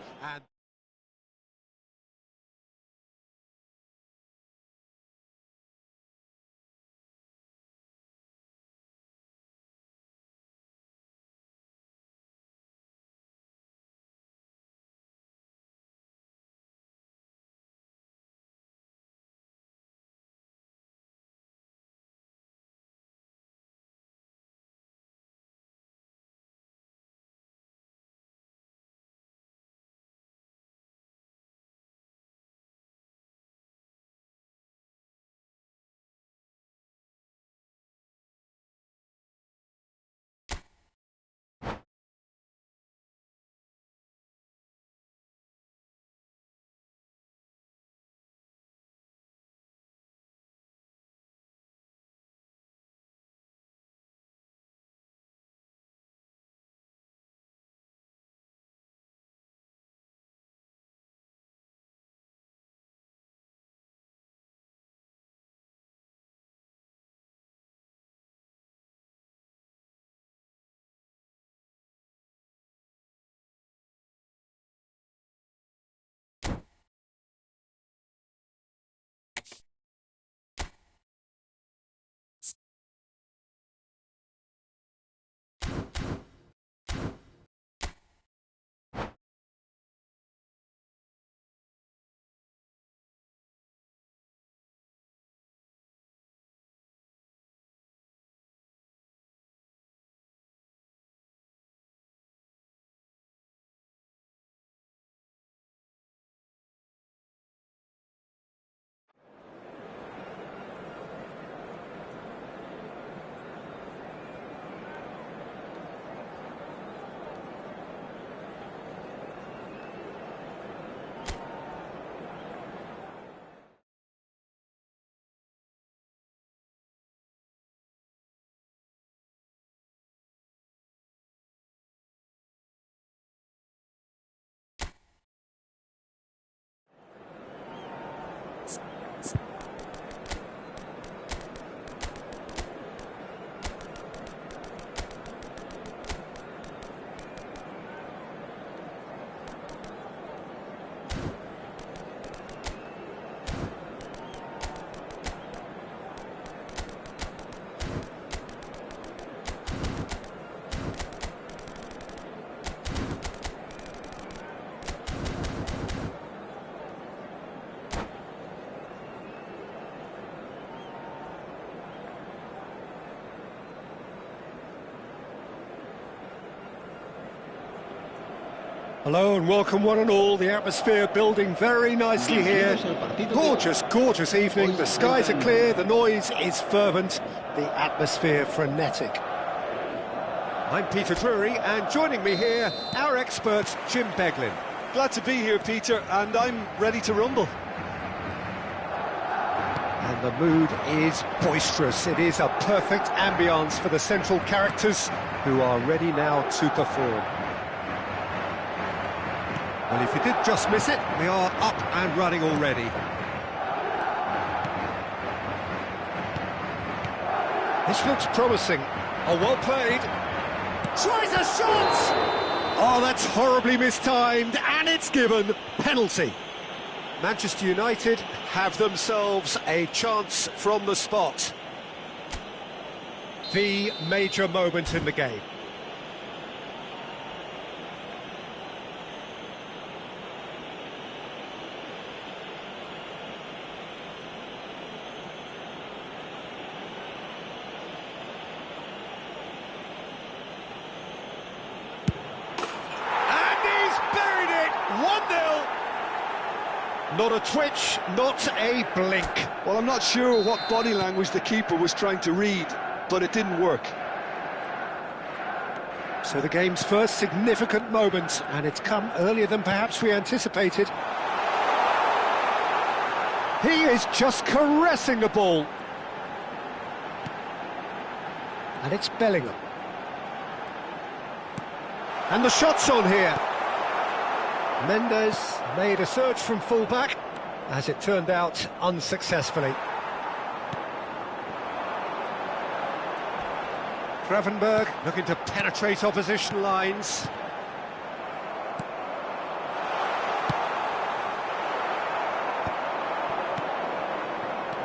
Hello and welcome one and all. The atmosphere building very nicely here. Gorgeous, gorgeous evening. The skies are clear, the noise is fervent, the atmosphere frenetic. I'm Peter Drury, and joining me here, our expert Jim Beglin. Glad to be here, Peter, and I'm ready to rumble. And the mood is boisterous. It is a perfect ambience for the central characters who are ready now to perform. Well, if you did just miss it, we are up and running already. This looks promising. Oh, well played. Tries a shot! Oh, that's horribly mistimed, and it's given. Penalty. Manchester United have themselves a chance from the spot. The major moment in the game. Not a twitch, not a blink. Well, I'm not sure what body language the keeper was trying to read, but it didn't work. So the game's first significant moment, and it's come earlier than perhaps we anticipated. He is just caressing the ball. And it's Bellingham. And the shot's on here. Mendes made a search from full-back, as it turned out unsuccessfully. Gravenberg looking to penetrate opposition lines.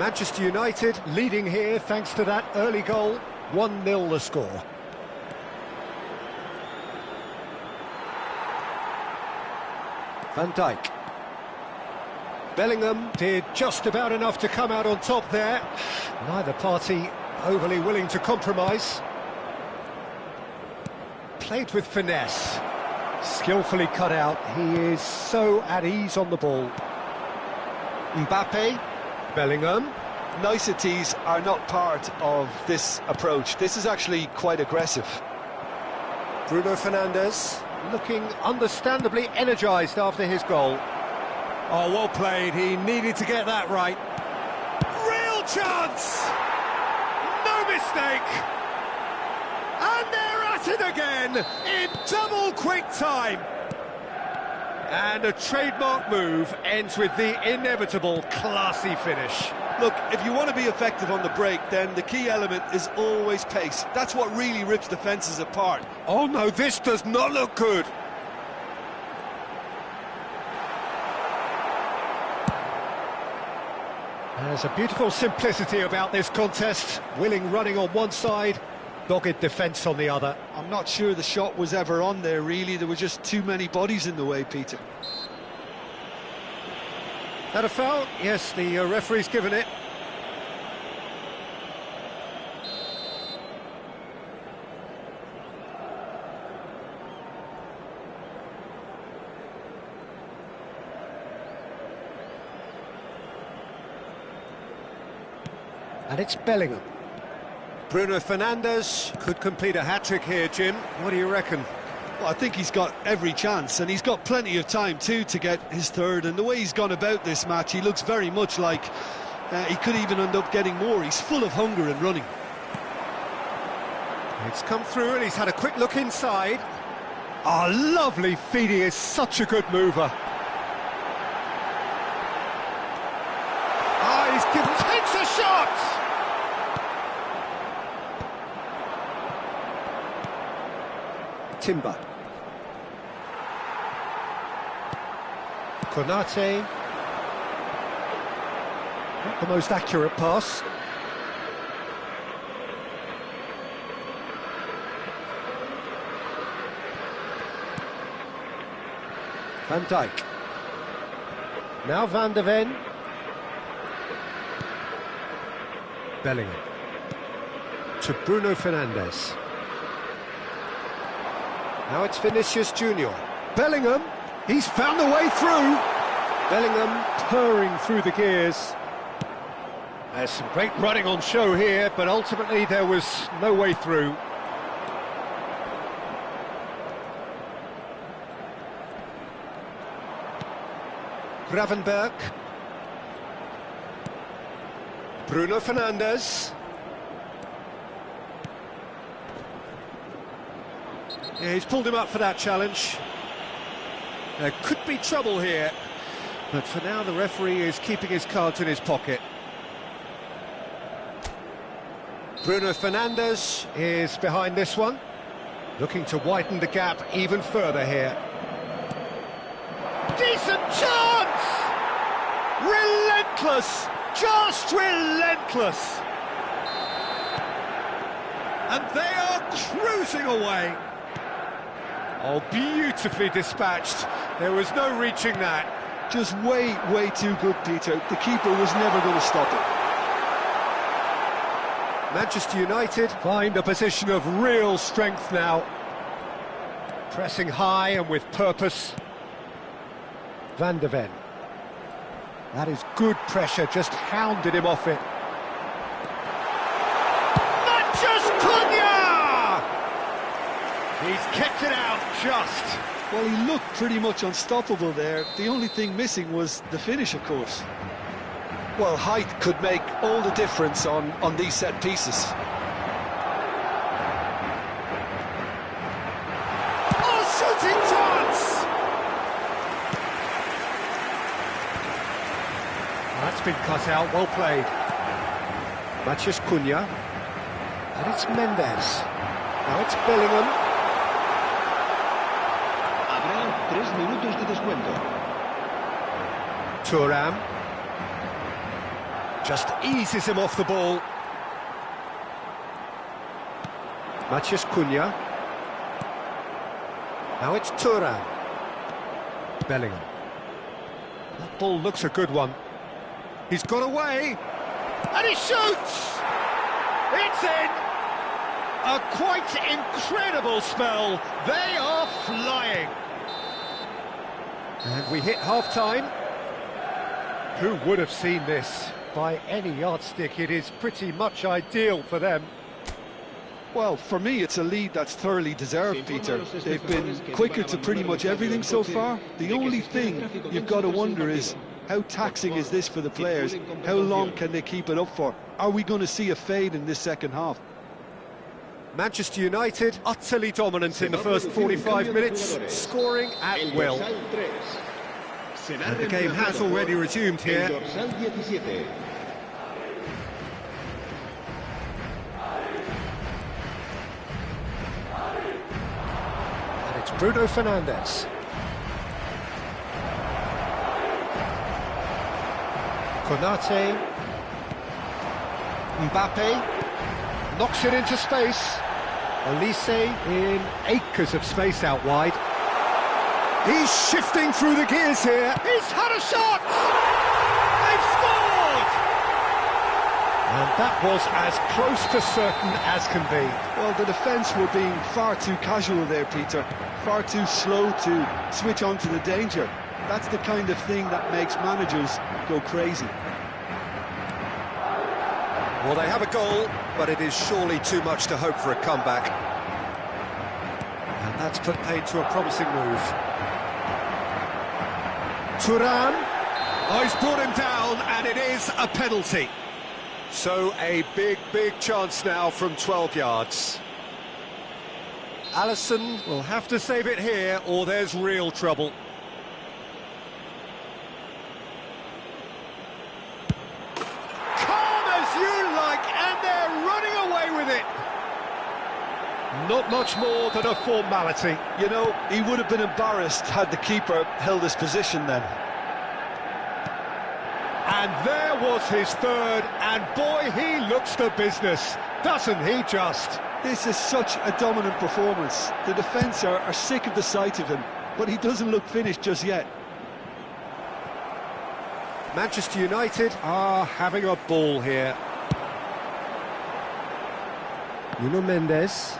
Manchester United leading here thanks to that early goal. 1-0 the score. Van Dijk. Bellingham did just about enough to come out on top there. Neither party overly willing to compromise. Played with finesse. Skillfully cut out. He is so at ease on the ball. Mbappe. Bellingham. Niceties are not part of this approach. This is actually quite aggressive. Bruno Fernandes. Looking understandably energised after his goal. Oh, well played. He needed to get that right. Real chance! No mistake! And they're at it again in double quick time. And a trademark move ends with the inevitable classy finish. Look, if you want to be effective on the break, then the key element is always pace. That's what really rips defences apart. Oh no, this does not look good. There's a beautiful simplicity about this contest. Willing running on one side, dogged defence on the other. I'm not sure the shot was ever on there, really. There were just too many bodies in the way, Peter. That a foul? Yes, the referee's given it. And it's Bellingham. Bruno Fernandes could complete a hat-trick here, Jim. What do you reckon? Well, I think he's got every chance, and he's got plenty of time too to get his third. And the way he's gone about this match, he looks very much like he could even end up getting more. He's full of hunger and running. It's come through, and he's had a quick look inside. Oh, lovely feed. He is such a good mover. Ah, he's takes a shot. Timber. Konate. Not the most accurate pass. Van Dijk. Now Van de Ven. Bellingham. To Bruno Fernandes. Now it's Vinicius Junior. Bellingham. He's found the way through. Bellingham purring through the gears. There's some great running on show here, but ultimately there was no way through. Gravenberg. Bruno Fernandes. Yeah, he's pulled him up for that challenge. There could be trouble here, but for now the referee is keeping his cards in his pocket. Bruno Fernandes is behind this one, looking to widen the gap even further here. Decent chance! Relentless! Just relentless! And they are cruising away. Oh, beautifully dispatched. There was no reaching that. Just way too good, Peter. The keeper was never going to stop it. Manchester United find a position of real strength now. Pressing high and with purpose. Van de Ven. That is good pressure, just hounded him off it. He's kept it out, just. Well, he looked pretty much unstoppable there. The only thing missing was the finish, of course. Well, height could make all the difference on these set pieces. Oh, shooting chance! That's been cut out, well played. Matheus Cunha. And it's Mendes. Now it's Bellingham. 3 minutos de descuento. Thuram just eases him off the ball. Matheus Cunha. Now it's Thuram. Bellingham. That ball looks a good one. He's got away. And he shoots! It's in! A quite incredible spell. They are flying. And we hit half-time. Who would have seen this? By any yardstick, it is pretty much ideal for them. Well, for me, it's a lead that's thoroughly deserved, Peter. They've been quicker to pretty much everything so far. The only thing you've got to wonder is, how taxing is this for the players? How long can they keep it up for? Are we going to see a fade in this second half? Manchester United utterly dominant in the first 45 minutes, scoring at will. And the game has already resumed here. And it's Bruno Fernandes. Konate. Mbappe knocks it into space. Elise in acres of space out wide. He's shifting through the gears here. He's had a shot! They've scored! And that was as close to certain as can be. Well, the defence were being far too casual there, Peter. Far too slow to switch on to the danger. That's the kind of thing that makes managers go crazy. Well, they have a goal, but it is surely too much to hope for a comeback. And that's put paid to a promising move. Thuram. Oh, he's brought him down, and it is a penalty. So a big chance now from 12 yards. Alisson will have to save it here, or there's real trouble. And they're running away with it. Not much more than a formality. You know, he would have been embarrassed had the keeper held his position then. And there was his third, and boy, he looks the business, doesn't he just? This is such a dominant performance. The defence are sick of the sight of him, but he doesn't look finished just yet. Manchester United are having a ball here. Nuno Mendes.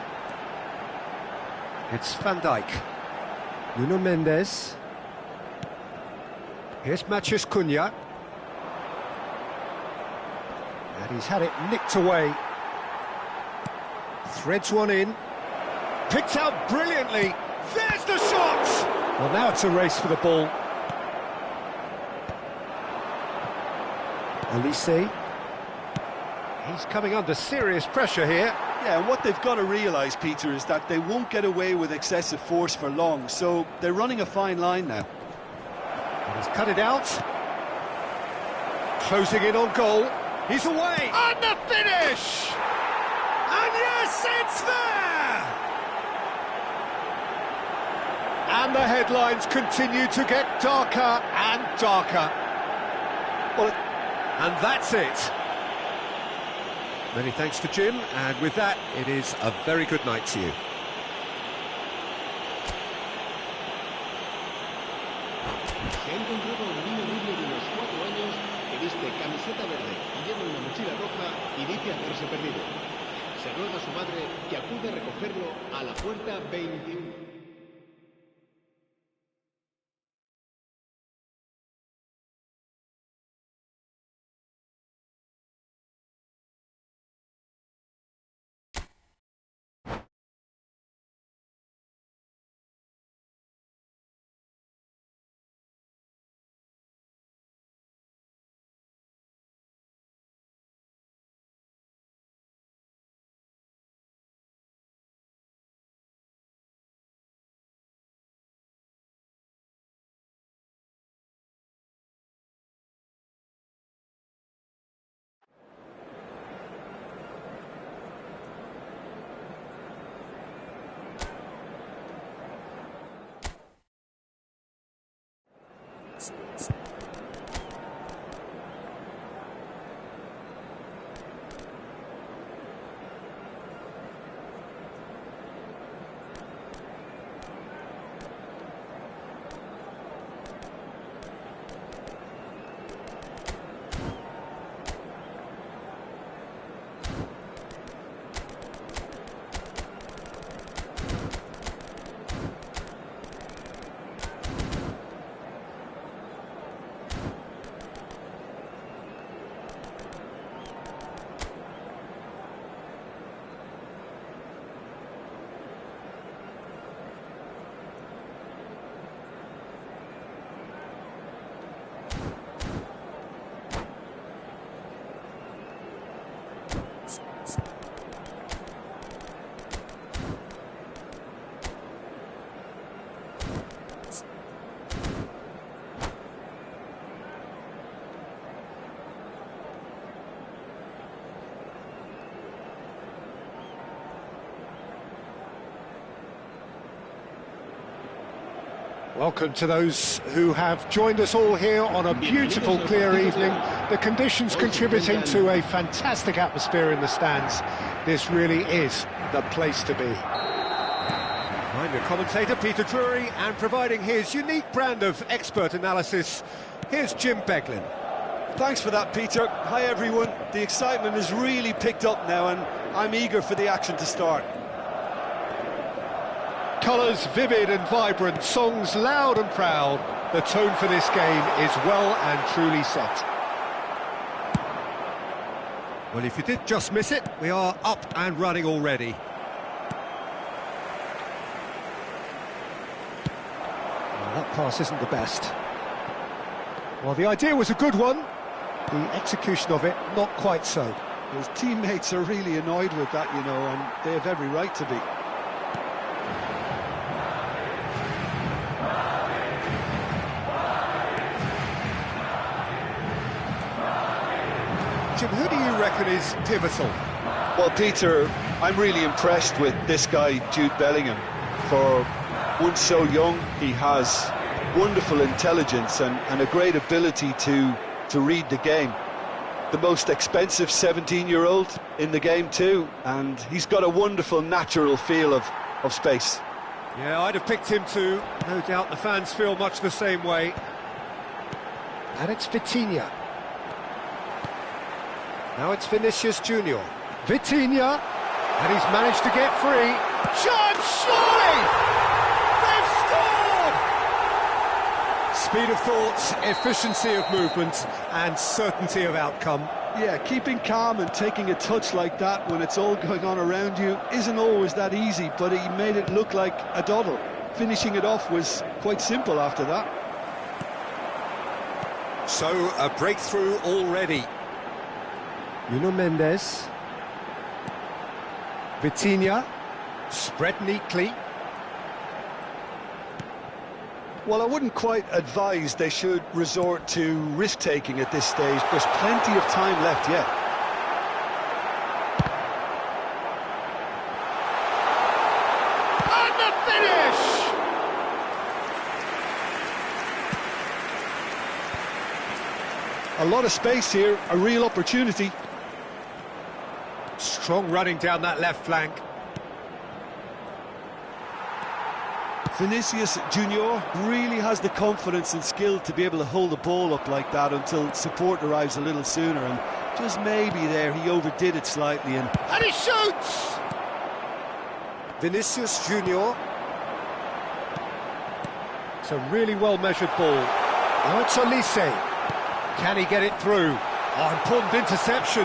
It's Van Dijk. Nuno Mendes. Here's Mathias Cunha. And he's had it nicked away. Threads one in. Picked out brilliantly. There's the shot! Well, now it's a race for the ball. Elise. He's coming under serious pressure here. Yeah, and what they've got to realise, Peter, is that they won't get away with excessive force for long, so they're running a fine line now. And he's cut it out. Closing in on goal. He's away! And the finish! And yes, it's there! And the headlines continue to get darker and darker. Well, and that's it. Many thanks to Jim, and with that, it is a very good night to you. Se ha encontrado un niño rubio de unos 4 años que viste camiseta verde y lleva una mochila roja y dice haberse perdido. Se ruega a su madre que acude a recogerlo a la puerta 21. Welcome to those who have joined us all here on a beautiful, clear evening. The conditions contributing to a fantastic atmosphere in the stands. This really is the place to be. I'm your commentator, Peter Drury, and providing his unique brand of expert analysis, here's Jim Beglin. Thanks for that, Peter. Hi, everyone. The excitement has really picked up now, and I'm eager for the action to start. Colours vivid and vibrant, songs loud and proud. The tone for this game is well and truly set. Well, if you did just miss it, we are up and running already. Well, that pass isn't the best. Well, the idea was a good one. The execution of it, not quite so. His teammates are really annoyed with that, you know, and they have every right to be. Jim, who do you reckon is pivotal? Well, Peter, I'm really impressed with this guy, Jude Bellingham. For one so young, he has wonderful intelligence and a great ability to read the game. The most expensive 17-year-old in the game too, and he's got a wonderful natural feel of space. Yeah, I'd have picked him too. No doubt the fans feel much the same way. And it's Vitinha. Now it's Vinicius Junior. Vitinha, and he's managed to get free. Chance, surely! They've scored! Speed of thought, efficiency of movement, and certainty of outcome. Yeah, keeping calm and taking a touch like that when it's all going on around you isn't always that easy, but he made it look like a doddle. Finishing it off was quite simple after that. So, a breakthrough already. Nuno Mendes. Vitinha. Spread neatly. Well, I wouldn't quite advise they should resort to risk-taking at this stage. There's plenty of time left yet. And the finish! A lot of space here, a real opportunity. Strong running down that left flank. Vinicius Junior really has the confidence and skill to be able to hold the ball up like that until support arrives a little sooner, and just maybe there he overdid it slightly and he shoots! Vinicius Junior. It's a really well-measured ball. Now it's Olise. Can he get it through? Oh, important interception.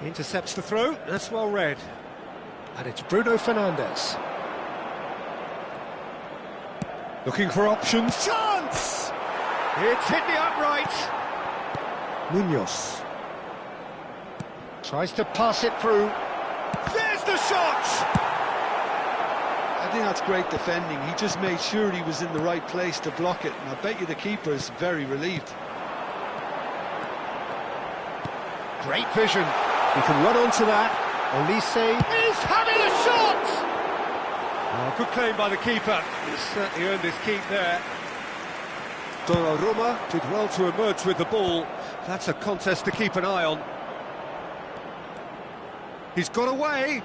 Intercepts the throw, that's well read. And it's Bruno Fernandes. Looking for options. Chance! It's hit the upright. Munoz. Tries to pass it through. There's the shot! I think that's great defending. He just made sure he was in the right place to block it, and I bet you the keeper's very relieved. Great vision. He can run onto that. Olise is having a shot! Oh, good claim by the keeper. He's certainly earned his keep there. Donnarumma did well to emerge with the ball. That's a contest to keep an eye on. He's got away.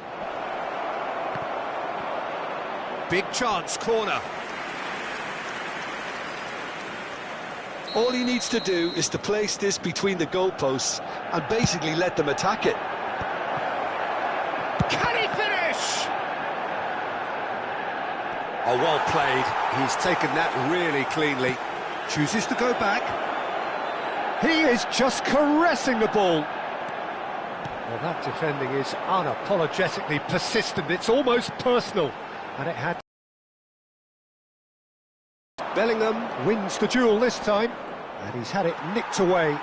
Big chance, corner. All he needs to do is to place this between the goalposts and basically let them attack it. Can he finish? Oh, well played. He's taken that really cleanly. Chooses to go back. He is just caressing the ball. Well, that defending is unapologetically persistent. It's almost personal. And it had... Bellingham wins the duel this time, and he's had it nicked away.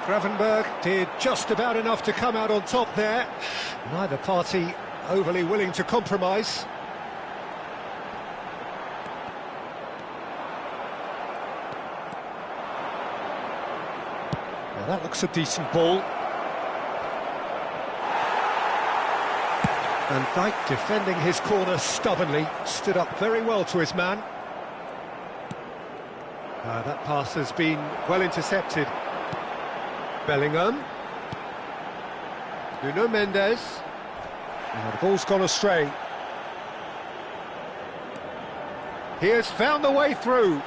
Gravenberg did just about enough to come out on top there. Neither party overly willing to compromise. Well, that looks a decent ball. Van Dijk defending his corner stubbornly, stood up very well to his man. That pass has been well intercepted. Bellingham. Nuno Mendes. The ball's gone astray. He has found the way through.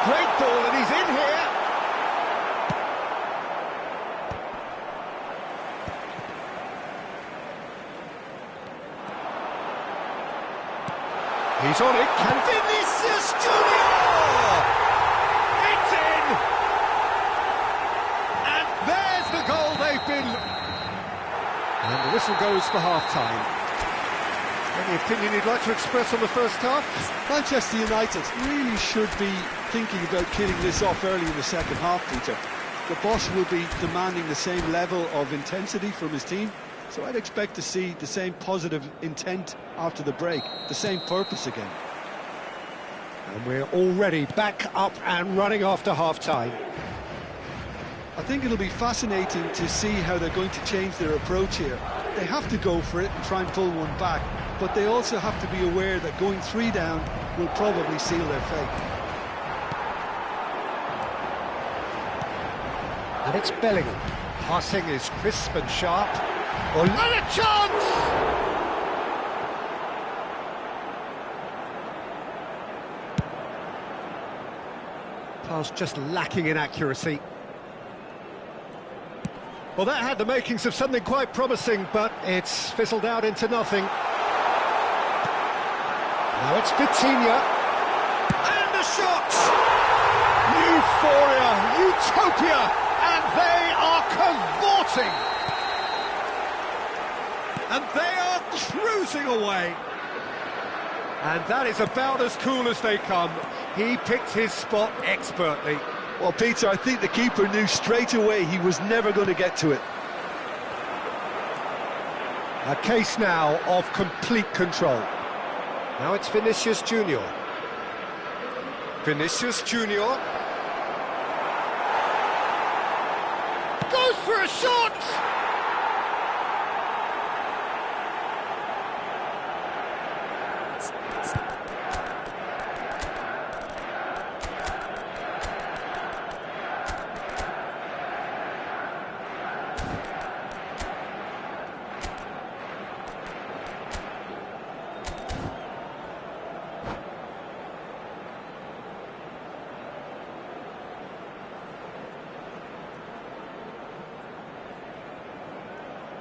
Great ball, and he's in here. He's on it. Can Vinicius Junior! It's in! And there's the goal they've been... And the whistle goes for half-time. Any opinion you'd like to express on the first half? Manchester United really should be thinking about killing this off early in the second half, Peter. The boss will be demanding the same level of intensity from his team, so I'd expect to see the same positive intent after the break, the same purpose again. And we're already back up and running after half-time. I think it'll be fascinating to see how they're going to change their approach here. They have to go for it and try and pull one back, but they also have to be aware that going 3 down will probably seal their fate. And it's Bellingham. Passing is crisp and sharp. And a chance! Pass just lacking in accuracy. Well, that had the makings of something quite promising, but it's fizzled out into nothing. Now it's Vitinha. And the shots! Euphoria, utopia, and they are cavorting. And they are cruising away. And that is about as cool as they come. He picked his spot expertly. Well, Peter, I think the keeper knew straight away he was never going to get to it. A case now of complete control. Now it's Vinicius Junior. Vinicius Junior. Goes for a shot!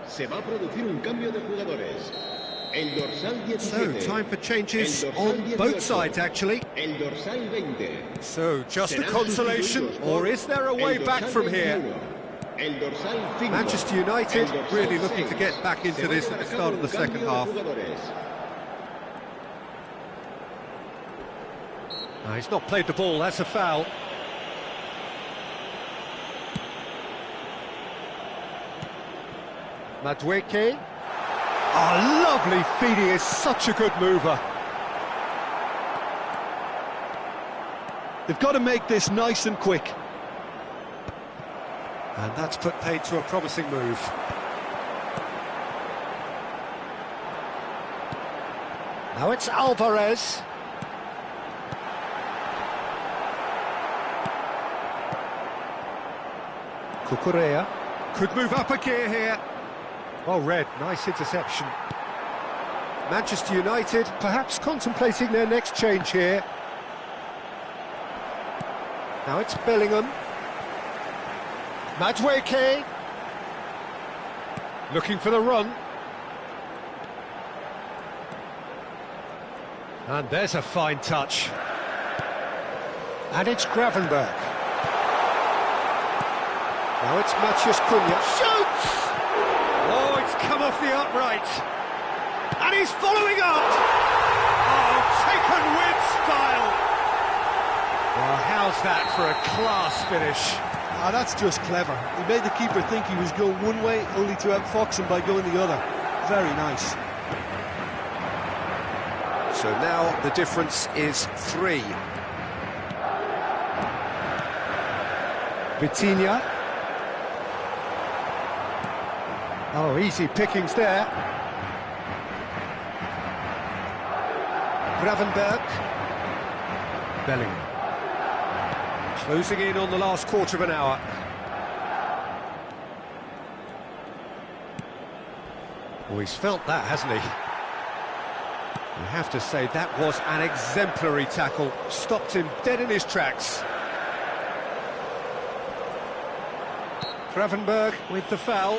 Se va a producir un cambio de jugadores. El dorsal So, 17. time for changes El dorsal on 18. both sides, actually. El dorsal 20. So, just a Serán consolation, sustituidos por or is there a way el back dorsal from here? 21. El dorsal 5. Manchester United El dorsal really looking to 6. get back into Se va this a at the llevar a start of cabo the un second cambio de half. jugadores. He's not played the ball, that's a foul. Madueke. Oh, lovely feed, he is such a good mover. They've got to make this nice and quick. And that's put paid to a promising move. Now it's Alvarez. Cucurella could move up a gear here. Well read, nice interception. Manchester United perhaps contemplating their next change here. Now it's Bellingham. Madueke. Looking for the run. And there's a fine touch. And it's Gravenberch. Now it's Matheus Cunha. Shoots! Oh, it's come off the upright. And he's following up. Oh, taken with style. Well, how's that for a class finish? Ah, that's just clever. He made the keeper think he was going one way, only to outfox him by going the other. Very nice. So now the difference is 3. Vitinha. Oh, easy pickings there. Gravenberch. Bellingham. Closing in on the last quarter of an hour. Oh, he's felt that, hasn't he? You have to say that was an exemplary tackle. Stopped him dead in his tracks. Gravenberch with the foul.